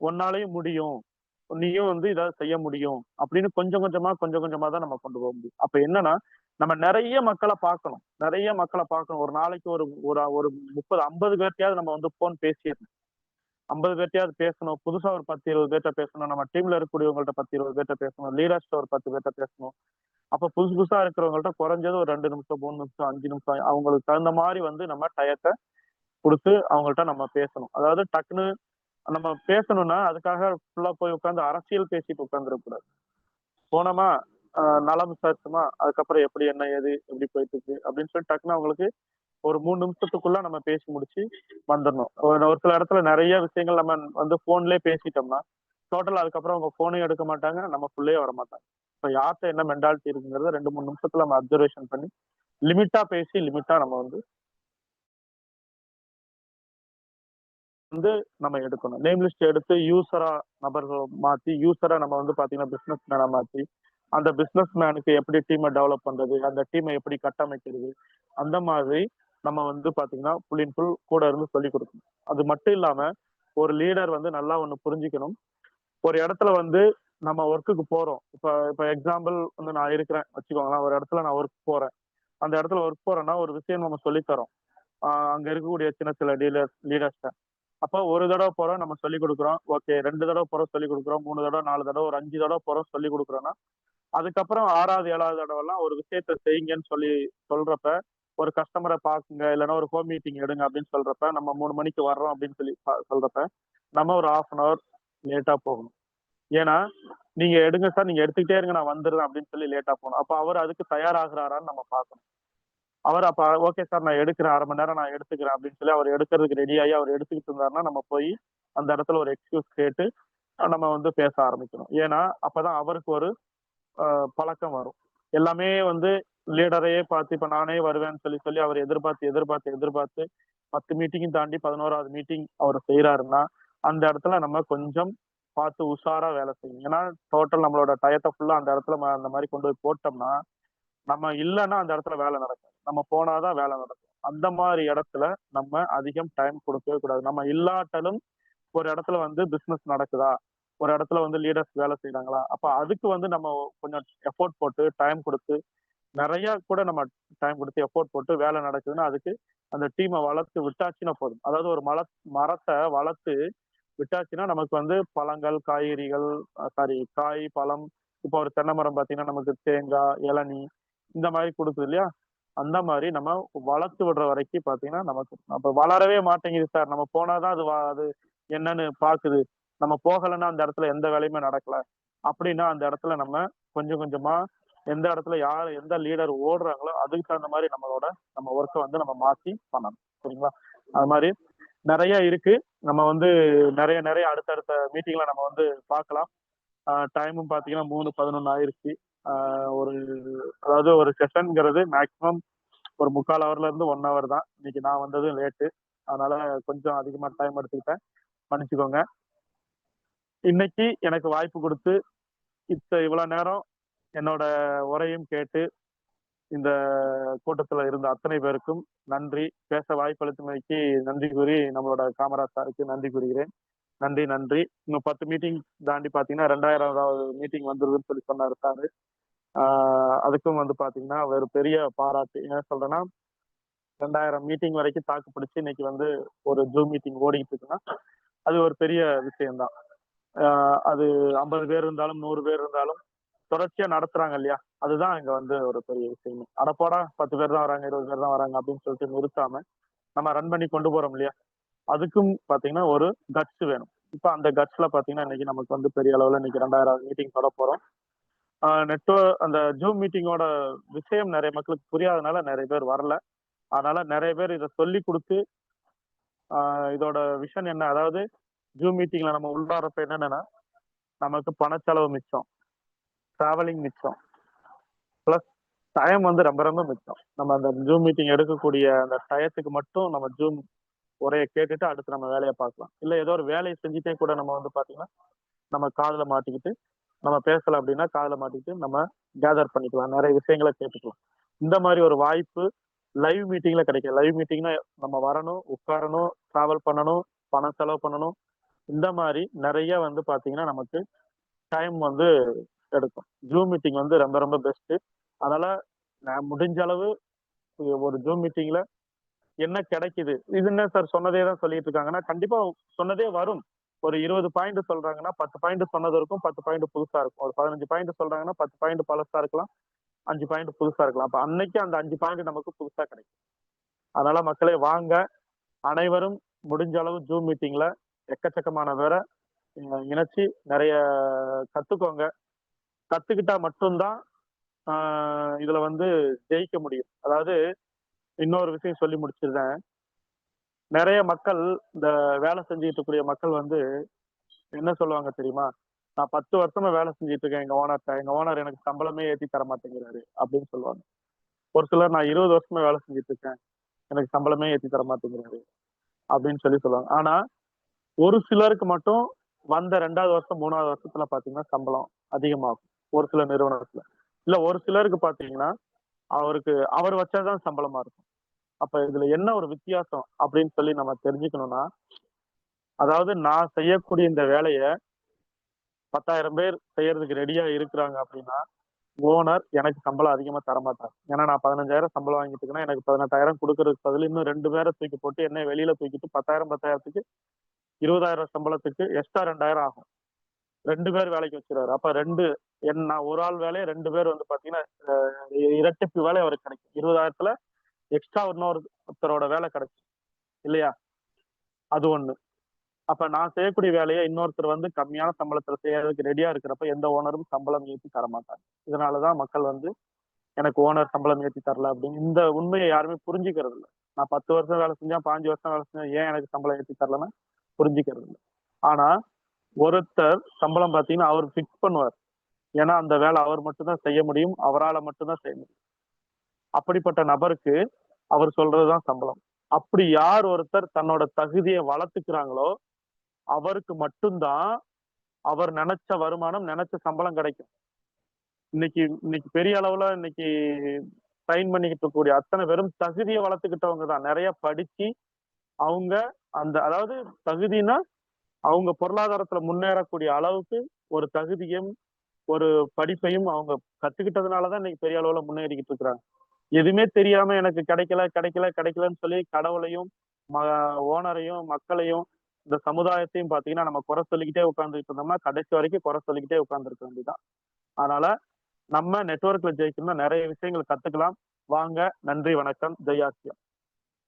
[SPEAKER 1] "உன்னாலயும் முடியும். நீயும் வந்து இத செய்ய முடியும்." அப்படின்னு கொஞ்சம் கொஞ்சமா தான் நம்ம கொண்டு போக முடியும். அப்ப என்னன்னா, நம்ம நெறைய மக்கள பார்க்கணும். நெறைய மக்கள பார்க்கணும். ஒரு நாளைக்கு ஒரு ஒரு ஒரு 30, 50 பேர்ட்டயாவது நம்ம வந்து ஃபோன் பேசிறணும். 50 பேர்ட்டயாவது பேசணும். புதுசா ஒரு 10, 20 பேர்ட்ட பேசணும். நம்ம டீம்ல இருக்கக்கூடியவங்கள்ட்ட 10, 20 பேர்ட்ட பேசணும். லீடர்ஸ்ட்ட ஒரு 10 பேர்ட்ட பேசணும். அப்ப புதுசு புதுசா இருக்கிறவங்கள்ட்ட குறைஞ்சது ஒரு 2 நிமிஷம், 3 நிமிஷம், 5 நிமிஷம் அவங்களுக்கு தகுந்த மாரி வந்து நம்ம டயத்த குடுத்து அவங்கள்ட்ட நம்ம பேசணும். அதாவது டக்குன்னு நம்ம பேசணும்னா, அதுக்காக ஃபுல்லா போய் உட்கார்ந்து அரசியல் பேசிட்டு உட்கார்ந்துறக்கூடாது. போனோமா, நலம் விசாரிச்சோமா, அதுக்கப்புறம் எப்படி, என்ன, ஏது, எப்படி போயிட்டு இருக்கு அப்படின்னு சொல்லி டக்குன்னு அவங்களுக்கு ஒரு 3 நிமிஷத்துக்குள்ள நம்ம பேசி முடிச்சு வந்துரணும். ஒரு ஒரு சில இடத்துல நெறைய விஷயங்கள் நம்ம வந்து ஃபோன்லயே பேசிட்டோம்னா, டோட்டலா அதுக்கப்புறம் அவங்க ஃபோனையும் எடுக்க மாட்டாங்க. நம்ம உள்ளயே வரமாட்டாங்க. இப்ப யார்ட்ட என்ன மென்டாலிட்டி இருக்குங்கிறத 2, 3 நிமிஷத்துல நம்ம அப்சர்வேஷன் பண்ணி, லிமிட்டா பேசி, லிமிட்டா நம்ம வந்து வந்து நம்ம எடுக்கணும். நேம் லிஸ்ட் எடுத்து யூசரா நபர்கள் மாத்தி, யூசரா நம்ம வந்து பாத்தீங்கன்னா பிசினஸ் மேனா மாத்தி, அந்த பிசினஸ் மேனுக்கு எப்படி டீம டெவலப் பண்றது, அந்த டீம எப்படி கட்டமைக்கிறது, அந்த மாதிரி நம்ம வந்து பாத்தீங்கன்னா ஃபுல் அண்ட் ஃபுல் கூட இருந்து சொல்லிக் குடுக்கணும். அது மட்டும் இல்லாம, ஒரு லீடர் வந்து நல்லா ஒண்ணு புரிஞ்சுக்கணும். ஒரு இடத்துல வந்து நம்ம ஒர்க்குக்கு போறோம். இப்ப இப்ப எக்ஸாம்பிள் வந்து நான் இருக்கிறேன் வச்சுக்கோங்களேன். ஒரு இடத்துல நான் ஒர்க் போறேன். அந்த இடத்துல ஒர்க் போறேன்னா, ஒரு விஷயம் நம்ம சொல்லி தர்றோம். அங்க இருக்கக்கூடிய சின்ன சில லீடர்ஸ்ட்ட. அப்ப ஒரு தடவ போறோம் நம்ம சொல்லிக் குடுக்குறோம். ஓகே 2 தடவ போறோம் சொல்லிக் குடுக்குறோம். 3 தடவ, 4 தடவ, ஒரு 5 தடவ போறோம் சொல்லிக் குடுக்குறோம்னா, அதுக்கப்புறம் 6வது, 7வது தடவலாம் ஒரு விஷயத்த செய்யுங்கன்னு சொல்லி சொல்றப்ப, ஒரு கஸ்டமர பாக்குங்க, இல்லன்னா ஒரு ஹோம் மீட்டிங் எடுங்க அப்படின்னு சொல்றப்ப, நம்ம 3 மணிக்கு வர்றோம் அப்படின்னு சொல்லி சொல்றப்ப, நம்ம ஒரு 1/2 அன் ஹவர் லேட்டா போகணும். ஏன்னா, நீங்க எடுங்க சார், நீங்க எடுத்துக்கிட்டே இருங்க நான் வந்துடுறேன் அப்படின்னு சொல்லி லேட்டா போணும். அப்ப அவரு அதுக்கு தயாராகுறாரான்னு நம்ம பாக்கணும். அவரு அப்ப ஓகே சார் நான் எடுக்கிறேன். 1/2 மணி நேரம் நான் எடுத்துக்கிறேன் அப்படின்னு சொல்லி அவர் எடுக்கிறதுக்கு ரெடி ஆயி அவர் எடுத்துக்கிட்டு இருந்தாருன்னா, நம்ம போய் அந்த இடத்துல ஒரு எக்ஸ்கியூஸ் கேட்டு நம்ம வந்து பேச ஆரம்பிக்கணும். ஏன்னா, அப்பதான் அவருக்கு ஒரு பழக்கம் வரும். எல்லாமே வந்து லீடரையே பார்த்து இப்ப நானே வருவேன்னு சொல்லி சொல்லி அவர் எதிர்பார்த்து 10 மீட்டிங்கும் தாண்டி 11வது மீட்டிங் அவர் செய்றாருன்னா, அந்த இடத்துல நம்ம கொஞ்சம் பார்த்து உஷாரா வேலை செய்யணும். ஏன்னா, டோட்டல் நம்மளோட டயத்த ஃபுல்லா அந்த இடத்துல அந்த மாரி கொண்டு போய் போட்டோம்னா, நம்ம இல்லன்னா அந்த இடத்துல வேலை நடக்காது. நம்ம போனா தான் வேலை நடக்கும். அந்த மாரி இடத்துல நம்ம அதிகம் டைம் குடுக்கவே கூடாது. நம்ம இல்லாட்டாலும் ஒரு இடத்துல வந்து பிசினஸ் நடக்குதா? ஒரு இடத்துல வந்து லீடர்ஸ் வேலை செய்றாங்களா? அப்ப அதுக்கு வந்து நம்ம கொஞ்சம் எஃபோர்ட் போட்டு, டைம் குடுத்து, நெறைய கூட நம்ம டைம் குடுத்து எஃபோர்ட் போட்டு வேலை நடக்குதுன்னா, அதுக்கு அந்த டீம வளர்த்து விட்டாச்சுன்னா போதும். அதாவது ஒரு மரத்த வளர்த்து விட்டாச்சுன்னா, நமக்கு வந்து பழங்கள், காய்கறிகள் சாரி காய், பழம் இப்போ ஒரு தென்னை மரம் பார்த்தீங்கன்னா, நமக்கு தேங்காய், இளநீ இந்த மாரி குடுக்குது இல்லையா? அந்த மாரி நம்ம வளர்த்து விடுற வரைக்கும் பார்த்தீங்கன்னா, நமக்கு அப்ப வளரவே மாட்டேங்குது சார். நம்ம போனா தான் அது என்னன்னு பாக்குது. நம்ம போகலன்னா அந்த இடத்துல எந்த வேலையுமே நடக்கல. அப்படின்னா அந்த இடத்துல நம்ம கொஞ்சம் கொஞ்சமா எந்த இடத்துல யார் எந்த லீடர் ஓடுறாங்களோ, அதுக்கு தகுந்த மாரி நம்ம ஒர்க்க வந்து நம்ம மாத்தி பண்ணணும். சரிங்களா? அது மாரி நெறைய இருக்கு. நம்ம வந்து நெறைய நெறைய அடுத்தடுத்த மீட்டிங்ல நம்ம வந்து பார்க்கலாம். டைமும் பார்த்தீங்கன்னா 3:11 ஆயிருச்சு. ஆ ஒரு அதாவது ஒரு செஷன்ங்கிறது மேக்ஸிமம் ஒரு 3/4 ஹவர்ல இருந்து 1 ஹவர் தான். இன்னைக்கு நான் வந்தது லேட்டு. அதனால கொஞ்சம் அதிகமா டைம் எடுத்துக்கிட்டேன். மன்னிச்சுக்கோங்க. இன்னைக்கு எனக்கு வாய்ப்பு குடுத்து, இவ்வளோ நேரம் என்னோட உரையும் கேட்டு, இந்த கூட்டத்துல இருந்த அத்தனை பேருக்கும் நன்றி. பேச வாய்ப்பளித்தமைக்கு நன்றி கூறி, நம்மளோட காமராஜ் சாருக்கு நன்றி கூறுகிறேன். நன்றி, நன்றி. இன்னும் 10 மீட்டிங் தாண்டி பார்த்தீங்கன்னா, 2000வது மீட்டிங் வந்துருதுன்னு சொல்லி சொன்னாரு சாரு. ஆ அதுக்கும் வந்து பார்த்தீங்கன்னா, ஒரு பெரிய பாராட்டு. ஏன் சொல்றேன்னா, 2000 மீட்டிங் வரைக்கும் தாக்கு பிடிச்சு, இன்னைக்கு வந்து ஒரு ஜூம் மீட்டிங் ஓடிக்கிட்டு இருக்குன்னா, அது ஒரு பெரிய விஷயம் தான். அது 50 பேர் இருந்தாலும், 100 பேர் இருந்தாலும், தொடர்ச்சியா நடத்துறாங்க இல்லையா? அதுதான் இங்க வந்து ஒரு பெரிய விஷயமே. அட போடா 10 பேர் தான் வராங்க, 20 பேர் தான் வராங்க அப்படின்னு சொல்லிட்டு நிறுத்தாம, நம்ம ரன் பண்ணி கொண்டு போறோம் இல்லையா, அதுக்கும் பாத்தீங்கன்னா ஒரு கட்ஸ் வேணும். இப்ப அந்த கட்ஸ்ல பாத்தீங்கன்னா இன்னைக்கு நமக்கு வந்து பெரிய அளவுல இன்னைக்கு 2000 மீட்டிங் தொட போறோம். அந்த ஜூம் மீட்டிங்கோட விஷயம் நிறைய மக்களுக்கு புரியாதனால நிறைய பேர் வரல. அதனால நிறைய பேர் இதை சொல்லி கொடுத்து இதோட விஷன் என்ன, அதாவது ஜூம் மீட்டிங்ல நம்ம உள்ளாரப்ப என்னன்னா நமக்கு பணச்செலவு மிச்சம், டிராவலிங் மிச்சம், பிளஸ் டைம் வந்து ரொம்ப ரொம்ப மிச்சம். நம்ம அந்த ஜூம் மீட்டிங் எடுக்கக்கூடிய அந்த டயத்துக்கு மட்டும் நம்ம ஜூம் உரையை கேட்டுட்டு அடுத்து நம்ம வேலையை பார்க்கலாம். இல்ல ஏதோ ஒரு வேலையை செஞ்சுட்டே கூட நம்ம வந்து பாத்தீங்கன்னா நம்ம காதுல மாட்டிக்கிட்டு நம்ம பேசல அப்படின்னா காதுல மாட்டிக்கிட்டு நம்ம கேதர் பண்ணிக்கலாம், நிறைய விஷயங்களை கேட்டுக்கலாம். இந்த மாதிரி ஒரு வாய்ப்பு லைவ் மீட்டிங்ல கிடைக்கும். லைவ் மீட்டிங்னா நம்ம வரணும், உட்காரணும், டிராவல் பண்ணணும், பணம் செலவு பண்ணணும். இந்த மாதிரி நிறைய வந்து பாத்தீங்கன்னா நமக்கு டைம் வந்து எடுக்கும். ஜூம் மீட்டிங் வந்து ரொம்ப ரொம்ப பெஸ்ட். அதனால நான் முடிஞ்ச அளவு ஒரு ஜூம் மீட்டிங்ல என்ன கிடைக்குது, இது என்ன சார் சொன்னதே தான் சொல்லிட்டு இருக்காங்கன்னா கண்டிப்பா சொன்னதே வரும். ஒரு 20 பாயிண்ட் சொல்றாங்கன்னா 10 பாயிண்ட் சொன்னது இருக்கும், 10 பாயிண்ட் புதுசா இருக்கும். ஒரு 15 பாயிண்ட் சொல்றாங்கன்னா 10 பாயிண்ட் பழசா இருக்கலாம், 5 பாயிண்ட் புதுசா இருக்கலாம். அப்ப அன்னைக்கு அந்த 5 பாயிண்ட் நமக்கு புதுசா கிடைக்கும். அதனால மக்களே வாங்க, அனைவரும் முடிஞ்ச அளவு ஜூம் மீட்டிங்ல எக்கச்சக்கமான பேரை இணைச்சு நிறைய கத்துக்கோங்க. கத்துக்கிட்டா மட்டும்தான் இதுல வந்து ஜெயிக்க முடியும். அதாவது இன்னொரு விஷயம் சொல்லி முடிச்சிருந்தேன். நிறைய மக்கள் இந்த வேலை செஞ்சுட்டு இருக்கக்கூடிய மக்கள் வந்து என்ன சொல்லுவாங்க தெரியுமா, நான் 10 வருஷமா வேலை செஞ்சுட்டு இருக்கேன் எங்க ஓனர்ட்ட, எங்க ஓனர் எனக்கு சம்பளமே ஏத்தி தர மாட்டேங்கிறாரு அப்படின்னு சொல்லுவாங்க. ஒரு சிலர் நான் 20 வருஷமா வேலை செஞ்சுட்டு இருக்கேன், எனக்கு சம்பளமே ஏத்தி தர மாட்டேங்கிறாரு அப்படின்னு சொல்லுவாங்க. ஆனா ஒரு சிலருக்கு மட்டும் வந்த 2வது வருஷம் 3வது வருஷத்துல பாத்தீங்கன்னா சம்பளம் அதிகமாகும் ஒரு சில நிறுவனத்துல. இல்ல ஒரு சிலருக்கு பாத்தீங்கன்னா அவர் வச்சதான் சம்பளமா இருக்கும். அப்ப இதுல என்ன ஒரு வித்தியாசம் அப்படின்னு சொல்லி நம்ம தெரிஞ்சுக்கணும்னா, அதாவது நான் செய்யக்கூடிய இந்த வேலையை 10,000 பேர் செய்யறதுக்கு ரெடியா இருக்கிறாங்க அப்படின்னா ஓனர் எனக்கு சம்பளம் அதிகமா தரமாட்டாங்க. ஏன்னா நான் 15,000 சம்பளம் வாங்கிட்டு இருக்கேன்னா எனக்கு 18,000 கொடுக்கறதுக்கு பதில் இன்னும் 2 பேரை தூக்கி போட்டு என்ன வெளியில தூக்கிட்டு 10,000 20,000 சம்பளத்துக்கு எக்ஸ்ட்ரா 2,000 ஆகும். 2 பேர் வேலைக்கு வச்சிருவாரு. அப்ப நான் ஒரு ஆள் வேலையை 2 பேர் வந்து பாத்தீங்கன்னா இரட்டிப்பு வேலை அவருக்கு கிடைக்கும். 20,000த்துல எக்ஸ்ட்ரா இன்னொருத்தரோட வேலை கிடைக்கும் இல்லையா, அது ஒண்ணு. அப்ப நான் செய்யக்கூடிய வேலையை இன்னொருத்தர் வந்து கம்மியான சம்பளத்துல செய்யறதுக்கு ரெடியா இருக்கிறப்ப எந்த ஓனரும் சம்பளம் ஏற்றி தரமாட்டாங்க. இதனாலதான் மக்கள் வந்து எனக்கு ஓனர் சம்பளம் ஏற்றி தரல அப்படின்னு இந்த உண்மையை யாருமே புரிஞ்சுக்கிறது இல்லை. நான் 10 வருஷம் வேலை செஞ்சேன், 5 வருஷம் வேலை செஞ்சேன், ஏன் எனக்கு சம்பளம் ஏற்றி தரலன்னு புரிஞ்சுக்கிறது இல்லை. ஆனா ஒருத்தர் சம்பளம் பாத்தீங்கன்னா அவர் பிக்ஸ் பண்ணுவார். ஏன்னா அந்த வேலை அவர் மட்டும்தான் செய்ய முடியும், அவரால் மட்டும்தான் செய்ய முடியும். அப்படிப்பட்ட நபருக்கு அவர் சொல்றதுதான் சம்பளம். அப்படி யார் ஒருத்தர் தன்னோட தகுதியை வளர்த்துக்கிறாங்களோ அவருக்கு மட்டும்தான் அவர் நினைச்ச வருமானம், நினைச்ச சம்பளம் கிடைக்கும். இன்னைக்கு பெரிய அளவுல இன்னைக்கு ட்ரைன் பண்ணிக்கிட்டு இருக்கக்கூடிய அத்தனை பேரும் தகுதியை வளர்த்துக்கிட்டவங்க தான். நிறைய படிச்சு அவங்க அதாவது தகுதினா அவங்க பொருளாதாரத்துல முன்னேறக்கூடிய அளவுக்கு ஒரு தகுதியும் ஒரு படிப்பையும் அவங்க கத்துக்கிட்டதுனாலதான் இன்னைக்கு பெரிய அளவுல முன்னேறிக்கிட்டு இருக்கிறாங்க. எதுவுமே தெரியாம எனக்கு கிடைக்கலன்னு சொல்லி கடவுளையும் ஓனரையும் மக்களையும் இந்த சமுதாயத்தையும் பாத்தீங்கன்னா நம்ம குறை சொல்லிக்கிட்டே உட்கார்ந்துட்டு இருந்தோம்னா கடைசி வரைக்கும் குறை சொல்லிக்கிட்டே உட்கார்ந்துருக்க வேண்டியதான். அதனால நம்ம நெட்வொர்க்ல ஜெயிக்கணும்னா நிறைய விஷயங்கள் கத்துக்கலாம். வாங்க, நன்றி, வணக்கம், ஜெய் ஆசியா.